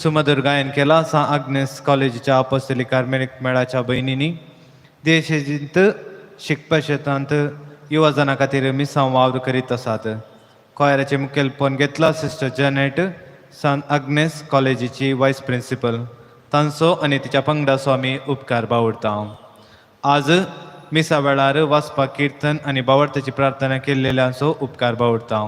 Speaker 3: सुमधुर गायन केला सा आग्नेस कॉलेजीच्या अपॉस्टोलिक कार्मेलिक मेळाच्या भयणींनी देशांत शिकपा क्षेत्रांत युवा जनां खातीर मिसांव वावर करीत आसात. कॉयराचें मुखेलपण घेतला सिस्टर जॅनेट, सान आग्नेस कॉलेजीची वायस प्रिंसिपल, तांचो आनी तिच्या पंगडाचो आमी उपकार बावडता. आज मिसा वेळार वाचपाक कीर्तन आनी बावडताची प्रार्थना केल्लेल्यांचो उपकार बावडता.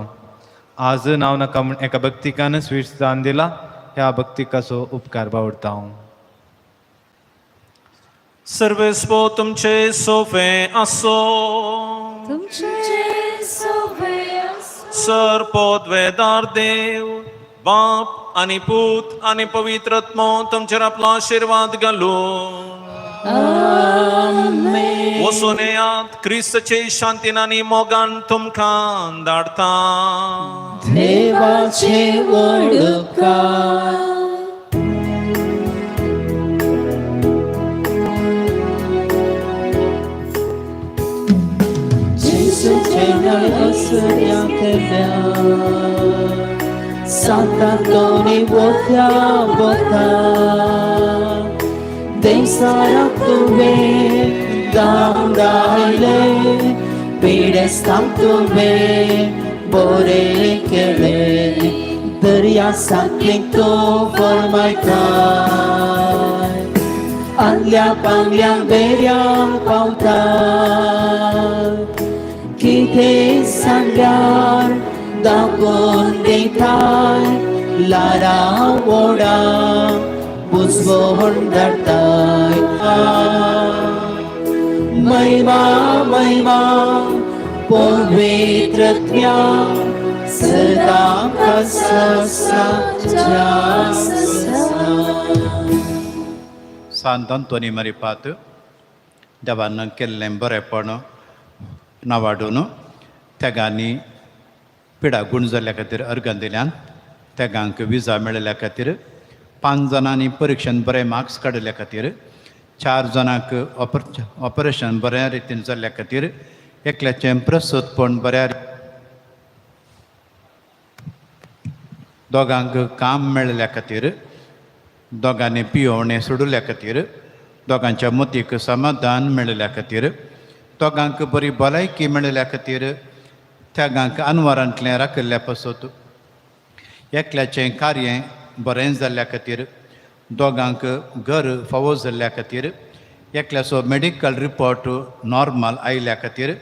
Speaker 3: आज नांव नाका म्हूण एका भक्तिकान स्वीट्स दान दिला, ह्या भक्तिकाचो उपकार बावडता.
Speaker 4: सर्वेस्पो तुमचे सोफे आसो, सरपोत वेदार देव बाप आनी पूत आनी पवित्रत्मो तुमचेर आपलो आशीर्वाद घालून वचून येयात. क्रिस्तचे शांतीन आनी मोगान तुमकां धाडटा.
Speaker 10: देवाचे वडकार जेजूचे नळसऱ्या केल्या Santa Tony Boca Boca Deisara tuve Dam daile Pides tam tuve Bore kele Darya sakling to for my time Anlia pangliang beriang pauta Kite sanggar Dakon deitay lara oda busbon dartay Mayma mayma pavitratya sada kasasa jasasa.
Speaker 8: Sant Antoni Maripat देवान केल्लें बरेपण नावाडून तेगांनी पिडा गुण जाल्ल्या खातीर अर्गां दिल्यान तेगांक विजा मेळिल्ल्या खातीर 5 जाणांनी परिक्षेन बरे मार्क्स काडिल्ल्या खातीर 4 जाणांक ऑपरेशन बऱ्या रितीन जाल्ल्या खातीर एकल्याचें प्रसूतपण बऱ्या दोगांक काम मेळिल्ल्या खातीर दोगांनी पियोवणें सोडिल्ल्या खातीर दोगांच्या मतीक समाधान मेळिल्ल्या खातीर दोगांक बरी भलायकी मेळिल्ल्या खातीर त्यागांक अनवरांतलें राखिल्ल्या पासत एकल्याचें कार्य बरें जाल्ल्या खातीर दोगांक घर फावो जाल्ल्या खातीर एकल्याचो मेडिकल रिपोर्ट नॉर्मल आयिल्ल्या खातीर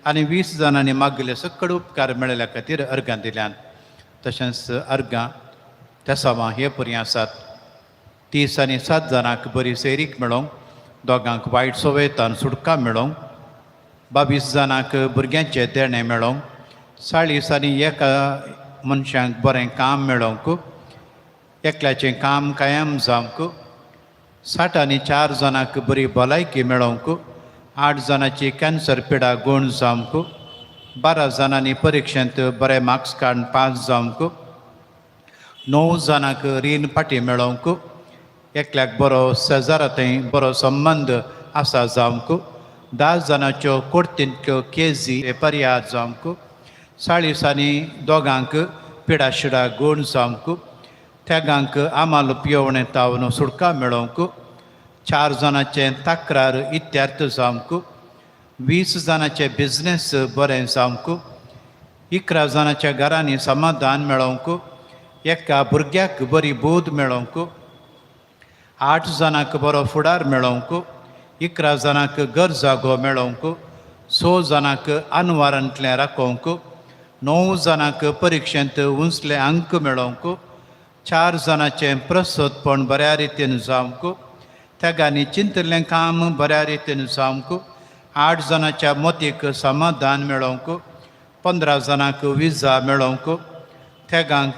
Speaker 8: आनी 20 जाणांनी मागिल्ले सकड उपकार मेळिल्ल्या खातीर अर्गां दिल्यान. तशेंच अर्गां त्या सवां हे परी आसात. 30 आनी 7 जाणांक बरी सैरीक मेळोवंक, दोगांक वायट सवयेतान सुटका मेळोवंक, 22 जाणांक भुरग्यांचें देणें मेळोवंक, 40 आनी 1 मनशांक बरें काम मेळोवंक, एकल्याचें काम कायम जावंक, 60 आनी 4 जाणांक बरी भलायकी मेळोवंक, 8 जाणांची कॅन्सर पिडा गुण जावंक, 12 जाणांनी परिक्षेंत बरे मार्क्स काडून पास जावंक, 9 जाणांक रीण पाटी मेळोंक एकल्याक बरो शेजारातय बरो संबंद आसा जावंक 10 जाणांच्यो कोर्तींतल्यो केजी पर्याय जावंक 40 आनी दोगांक पिडाशिडा गूण जावंक तेगांक आमाल पियोवणें तावन सुडका मेळोंक 4 जाणांचे तक्रार इत्यार्थ जावंक 20 जाणांचे बिझनेस बरें जावंक 11 जाणांच्या घरांनी समाधान मेळोंक एका भुरग्याक बरी बोध मेळोंक 8 जाणांक बरो फुडार मेळोंक 11 जाणांक घर जागो मेळोंक 6 जाणांक अनवारांतलें राखोवंक 9 जाणांक परिक्षेंत उंचले अंक मेळोंक 4 जाणांचें प्रसोदपण बऱ्या रितीन जावंक तेगांनी चिंतलें काम बऱ्या रितीन जावंक 8 जाणांच्या मतीक समाधान मेळोंक 15 जाणांक विजा मेळोंक तेगांक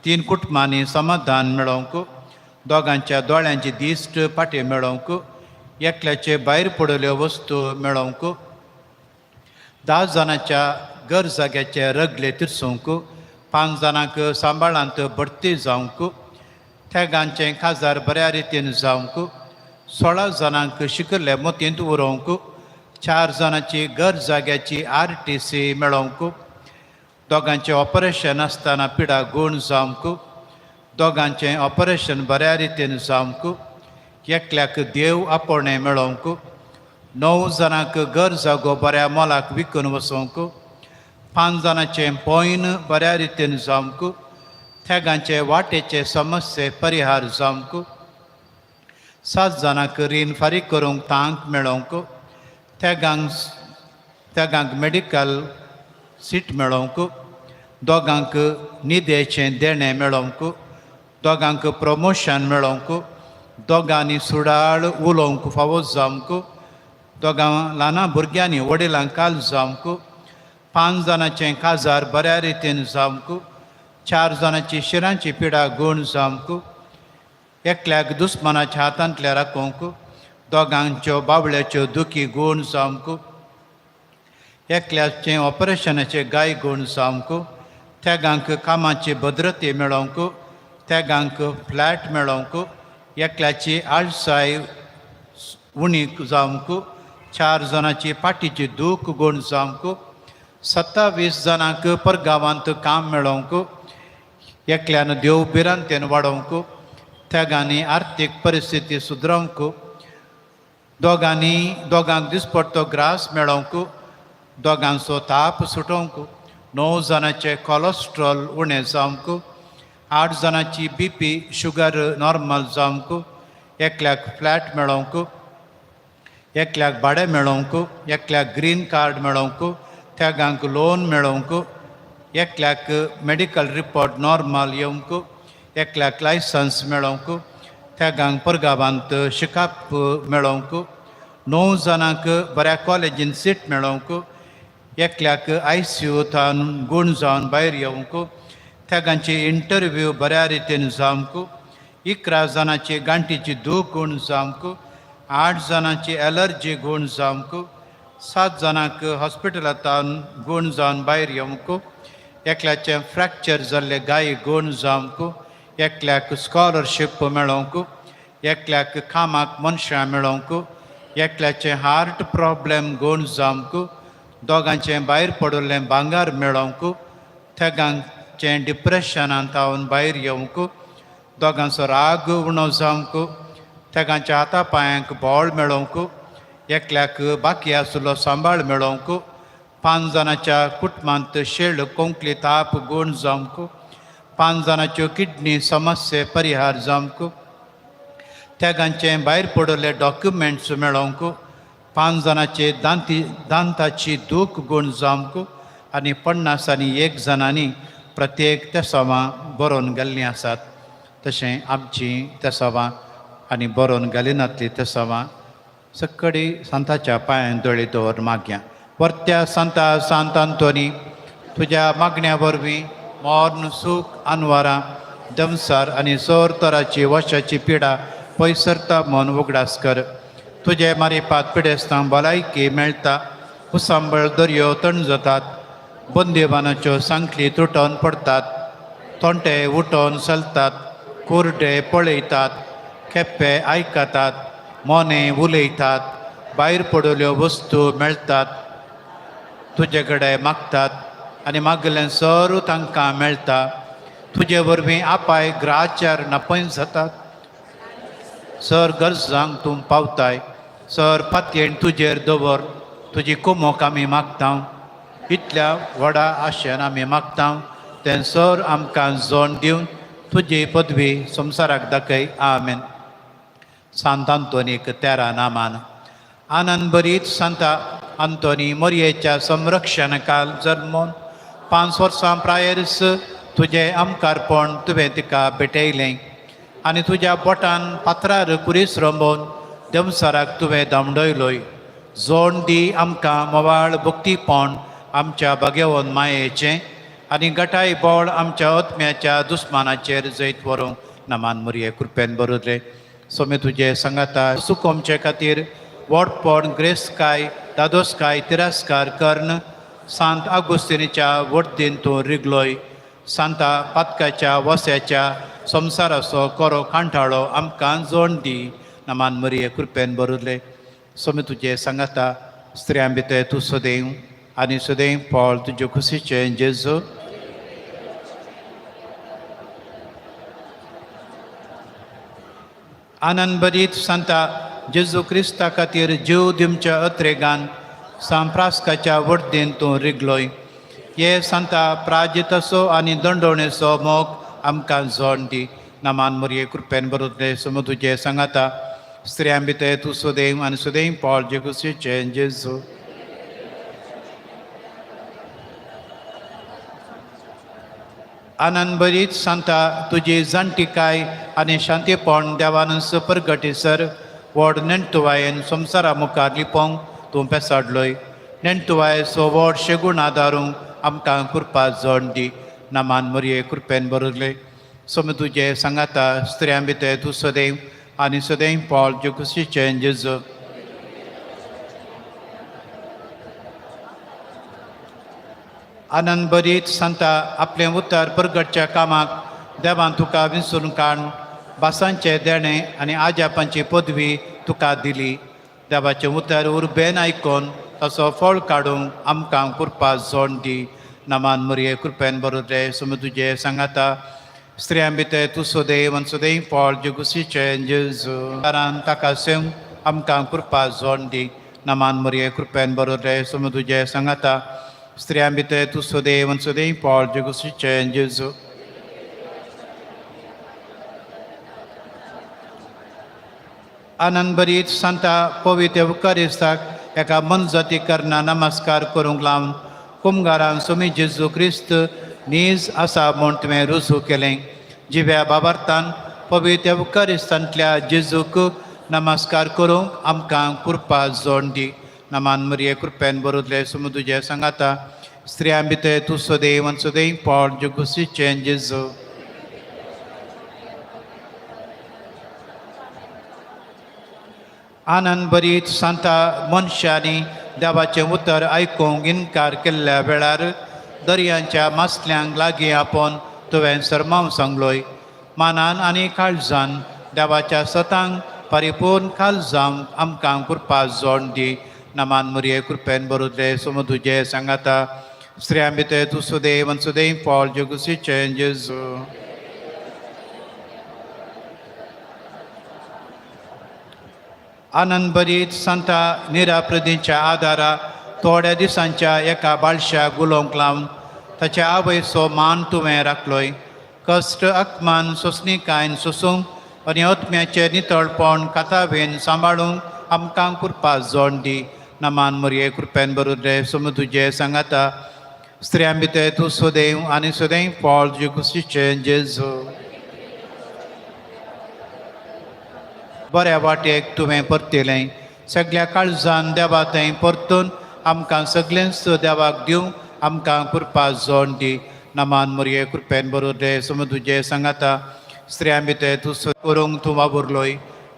Speaker 8: 3 कुटुंबांनी समाधान मेळोंक दोगांच्या दोळ्यांची दिश्ट पाटी मेळोंक एकल्याचे भायर पडल्यो वस्तू मेळोंक 10 जाणांच्या घर जाग्याचे रगले तिरसोवंक 5 जाणांक सांबाळांत बडती जावंक तेगांचें काजार बऱ्या रितीन जावंक 16 जाणांक शिकले मतींत उरोवंक 4 जाणांची घर जाग्याची RTC मेळोवंक दोगांचें ऑपरेशन आसतना पिडा गूण जावंक दोगांचें ऑपरेशन बऱ्या रितीन जावंक एकल्याक देव आपोवणें मेळोवंक 9 जाणांक घर जागो बऱ्या मोलाक विकून वचोवंक 5 जाणांचें पॉयन बऱ्या रितीन जावंक तेगांचे वाटेचे समस्ये परिहार जावंक 7 जाणांक रीण फारीक करूंक तांक मेळोवंक तेगांक मेडिकल सीट मेळोवंक दोगांक निदेचें देणें मेळोवंक दोगांक प्रमोशन मेळोवंक दोगांनी सुडाळ उलोवंक फावो जावंक दोगां ल्हान भुरग्यांनी वडिलांक काल जावंक 5 जाणांचें काजार बऱ्या रितीन जावंक 4 जाणांची शिरांची पिडा गूण जावंक एकल्याक दुस्मानाच्या हातांतल्या राखोवंक दोगांच्यो बावळ्याच्यो दुखी गूण जावंक एकल्याचें ऑपरेशनाचे गाय गूण जावंक तेगांक कामाची भद्रती मेळोवंक तेगांक फ्लॅट मेळोवंक एकल्याची आळसाय उणी जावंक 4 जाणांची पाटीची दूख गूण जावंक 27 जाणांक परगांवांत काम मेळोवंक एकल्यान देव बिरांतेन वाडोवंक तेगांनी आर्थीक परिस्थिती सुदरोवंक दोगांक दिसपट्टो ग्रास मेळोवंक दोगांचो ताप सुटोवंक 9 जाणांचे कोलेस्ट्रॉल उणें जावंक 8 जाणांची BP शुगर नॉर्मल जावंक एकल्याक फ्लॅट मेळोवंक एकल्याक भाडें मेळोवंक एकल्याक ग्रीन कार्ड मेळोवंक तेगांक लोन मेळोवंक एकल्याक मेडिकल रिपोर्ट नॉर्मल येवंक एकल्याक लायसन्स मेळोवंक तेगांक परगांवांत शिकाप मेळोवंक 9 जाणांक बऱ्या कॉलेजीन सीट मेळोवंक एकल्याक ICUंतान गूण जावन भायर येवंक तेगांची इंटरव्यू बऱ्या रितीन जावंक 11 जाणांची गांठीची दूख गूण जावंक 8 जाणांची एलर्जी गूण जावंक 7 जाणांक हॉस्पिटलांतान गूण जावन भायर येवंक एकल्याचें फ्रॅक्चर जाल्ले गाय गूण जावंक एकल्याक स्कॉलरशीप मेळोवंक एकल्याक कामाक मनशां मेळोवंक एकल्याचें हार्ट प्रॉब्लेम गूण जावंक दोगांचें भायर पडल्लें भांगार मेळोवंक तेगांचें डिप्रेशनांत तावन भायर येवंक दोगांचो राग उणो जावंक तेगांच्या हाता पांयांक बोळ मेळोवंक एकल्याक बाकी आसलो सांबाळ मेळोवंक 5 जाणांच्या कुटुंबांत शेळ कोंकली ताप गूण जावंक 5 जाणांच्यो किडनी समस्ये परिहार जावंक तेगांचें भायर पडले डॉक्युमेंट्स मेळोवंक 5 जाणांचे दांताची दूख गूण जावंक आनी 51 जाणांनी प्रत्येक तेसावां बरोवन गेल्लीं आसात तशें आमचीं तेसावां आनी बरोवन गेलिनातलीं तेसावां सक्कडी सांताच्या पांयां दोळे दवर मागया परत्या सांत आंतोनी तुज्या मागण्या वरवीं मोर्न सूख अनवारां दमसार आनी सौर तराची वशाची पिडा पयसरता म्हूण उगडास कर तुजे मारिपात पिडेस्तांक भलायकी मेळटा उसांबळ दर्यो तण जातात बंदिवानाच्यो सांखली तुटोवन पडटात तोंटे उठोन चलतात, कुर्डे पळयतात, केप्पे आयकतात, मोने उलयतात, भायर पडल्यो वस्तू मेळटात, तुजे कडेन मागतात आनी मागलें सरू तांकां मेळटा. तुजे वरवीं आपाय ग्राचार नापयस जातात. सर गरजांक तूं पावताय. सर पातयेन तुजेर दवर. तुजी कुमोक आमी मागता. इतल्या व्हडा आशेन आमी मागता. तें सर आमकां जोड दिवन तुजी पदवी संवसाराक दाखय. आमेन. सांत आंतोनीक 13 नामान. आनंद बरीत सांता आंतोनी मोरयेच्या संरक्षणकाल जल्मोन 5 वर्सां प्रायर्स तुजें आमकारपण तुवें तिका भेटयलें आनी तुज्या बोटान पात्रार कुरीस रंबोवन देवसाराक तुवें धांवडयलोय. जोड दी आमकां मोवाळ भक्तीपण आमच्या भाग्यवन मायेचें आनी गटाय बोळ आमच्या आत्म्याच्या दुस्मानाचेर जैत व्हरूंक नामान मोरये कृपेन बरोदले. सोमे तुजे सांगाता सुकोमचे खातीर वोडपण ग्रेस्काय दादोसकाय तिरस्कार कर्ण सांत आगोस्तिनीच्या वडदीन तूं रिगलोय. सांता पातकाच्या वस्याच्या संवसाराचो कोरो कांठाळो आमकां जोड दी. नामान मोरये कृपेन बरोदले. सोमे तुजे सांगाता स्त्रियां भितर तूं सदैव आनी सदैव पोळ तुजे खुशीचें जेजू. आनंद बरीत सांता जेजू क्रिस्ता खातीर जीव दिवच्या अत्रेगान सांप्रास्काच्या वडदीन तूं रिगलोय. हे सांता प्राजिताचो आनी दंडोवणेचो मोग आमकां जोड दी. नामान मोरये कृपेन बरोदले. सोम तुजे सांगाता स्त्रियां भितर तूं सदैव आनी सदैव पोळ जे खुशीचें जेजू. आनंद बरीत सांता तुजी जाणटीकाय आनी शांतीपण देवान परगटीसर व्हड नेणटुवायेन संवसारा मुखार लिपोवंक तूं पेसाडलोय. नेणटुवायेचो व्हड शेगूण आदारूंक आमकां कृपा जोड दी. नामान मोरये कृपेन बरोदले. सोम तुजे सांगाता स्त्रियां भितर तूं सदैव आनी सदैव पोळ जे खुशीचें जेजू. आनंद बरीत सांता आपलें उतर परगटच्या कामाक देवान तुका विसरून काड भासांचें देणें आनी आजापांची पदवी तुका दिली. देवाचें उतर उर्बेन आयकोन ताचो फळ काडूंक आमकां कृपा जोड दी. नामान मोरये कृपेन बरोदले. सोम तुजे सांगाता स्त्रियां भितर तूं सदैव आनी सदैव पोळ जे खुशीचें जेजू. ताका सेव आमकां कृपा जोड दी. नामान मोरये कृपेन बरोदले. सोम तुजे सांगाता स्त्रियां भितर तूं सदैव आनी सदैव पोळ जे खुशीचें जेजू. आनंद बरीत सांता पवित्र युकारिस्ताक एका मनजती करना नमस्कार करूंक लावन कुमगारान सोमी जेजू क्रिस्त नीज आसा म्हूण तुवें रुजू केलें. जिव्या बाबार्थान पवित्र युकारिस्तांतल्या जेजूक नमस्कार करूंक आमकां कृपा जोड दी. नामान मोरये कृपेन बरोदले. सोम तुजे सांगाता स्त्रियां भितर तूं सदैव आनी सदैव पोळ जे खुशीचें जेजू. आनंद बरीत सांता मनशांनी देवाचें उतर आयकूंक इन्कार केल्ल्या वेळार दर्यांच्या मासल्यांक लागीं आपोवन तुवें सरमाव सांगलोय. मानान आनी काळजान देवाच्या सतांक परिपूर्ण काळजांक आमकां कृपा जोड दी. नामान मोरये कृपेन बरोदले. सोम तुजे सांगाता स्त्रियां भितर तूं सदैव आनी सदैव पोळ जे खुशीचें जेजू. आनंद बरीत सांता निराप्रदीच्या आदारा थोड्या दिसांच्या एका बाळशाक उलोवंक लावन ताच्या आवयचो मान तुवें राखलोय. कश्ट आत्मान सोंसणीकायेन सोसूंक आनी आत्म्याचें नितळपण कातावेन सांबाळूंक आमकां कृपा जोड दी. नामान मोरये कृपेन बरोदले. सोम तुजे सांगाता स्त्रियां भितर तूं सदैव आनी सदैव पोळ जे खुशीचें जेजू. बऱ्या वाटेक तुवें परतिलें. सगळ्या काळजान देवा थंय परतून आमकां सगळेंच देवाक दिवंक आमकां कृपा जोड दी. नामान मोरये कृपेन बरोदले. सोम तुजे सांगाता स्त्रियां भितर तूं करूंक तूं वावुरलोय.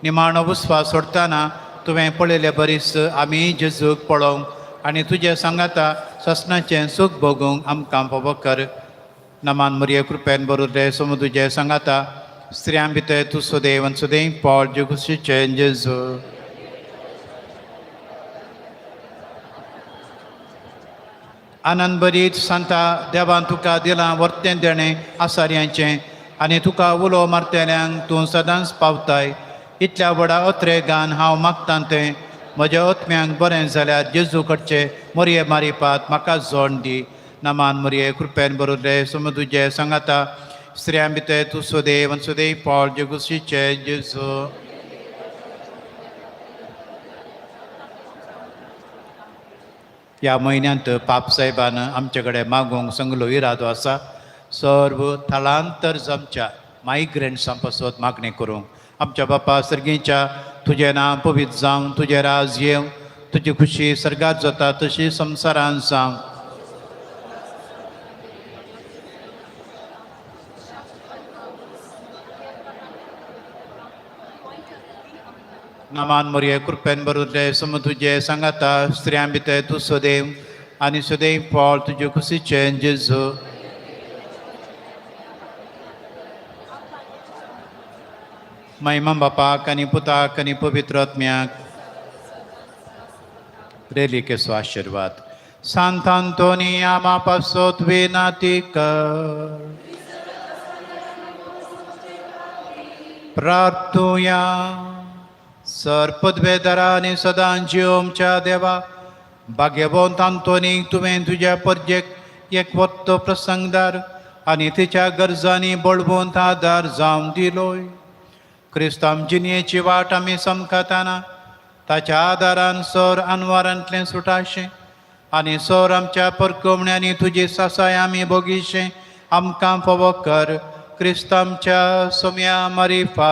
Speaker 8: निमाणो विस्वास सोडटाना तुवें पळयले बरीस आमी जेजूक पळोवंक आनी तुजे सांगाता ससनाचें सूख भोगूंक आमकां फावो कर. नमान मरिये कृपेन बरोदे सम तुजे सांगाता स्त्रियां भितर तूं सुदैव आनी सुदैव फळ जेगुशीचें जेजू आनंद बरीत सांता देवान तुका दिलां वर्तें देणें आसाऱ्यांचें आनी तुका उलो मारतेल्यांक तूं सदांच पावताय इतल्या व्हडा अत्रेगान हांव मागतां तें म्हज्या आत्म्यांक बरें जाल्यार जेजू कडचे मरये मारिपात म्हाका जोड दी नमान मरये कृपेन बरोदे सम तुजे सांगाता स्त्रियां भितर तूं सुदैव आनी सुदैव फळ जेगुशीचें जेजू ह्या म्हयन्यांत पाप साहेबान आमचे कडेन मागूंक सांगलो इरादो आसा सर्व थळांतर जमच्या मायग्रेंट्सां पासत मागणी करूंक आमच्या बापा सर्गीच्या तुजें नांव पवित्र जावं तुजें राज येवं तुजी खुशी सर्गात जाता तशी संवसारांत जावं नमान मरिये कृपेन बरोदे सम तुजे सांगाता स्त्रियां भितर तूं सुदैव आनी सुदैव फळ तुजे खुशीचें जेजू महिमा बापाक आनी पुताक आनी पवित्र आत्म्याक रेलिकेचो आशिर्वाद सांत आंतोनी आमा पासत विनाती कर प्रार्थुया सर पदवेदारा आनी सदां जिवमच्या देवा भाग्यवंत आंतोनीक तुवें तुज्या परजेक एक वत्तो प्रसंगदार आनी तिच्या गरजांनी बळवंत आदार जावं दिलोय क्रिस्त जिणेची वाट आमी समकताना ताच्या आदारान सर अनवारांतलें सुटाशें आनी सर आमच्या परकवण्यांनी तुजी सासाय आमी भोगिशें आमकां फोव कर क्रिस्त आमच्या सोम्या मारिफा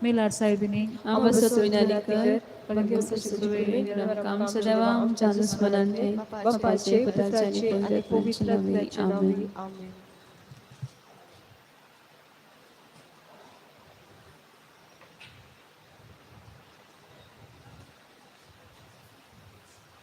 Speaker 9: मिलार साहेबिनी
Speaker 2: आवाज विनालिकर आमचं देवा आमच्या दुश्मनांचे बापाचे पुत्राचे आणि पवित्र आमेन.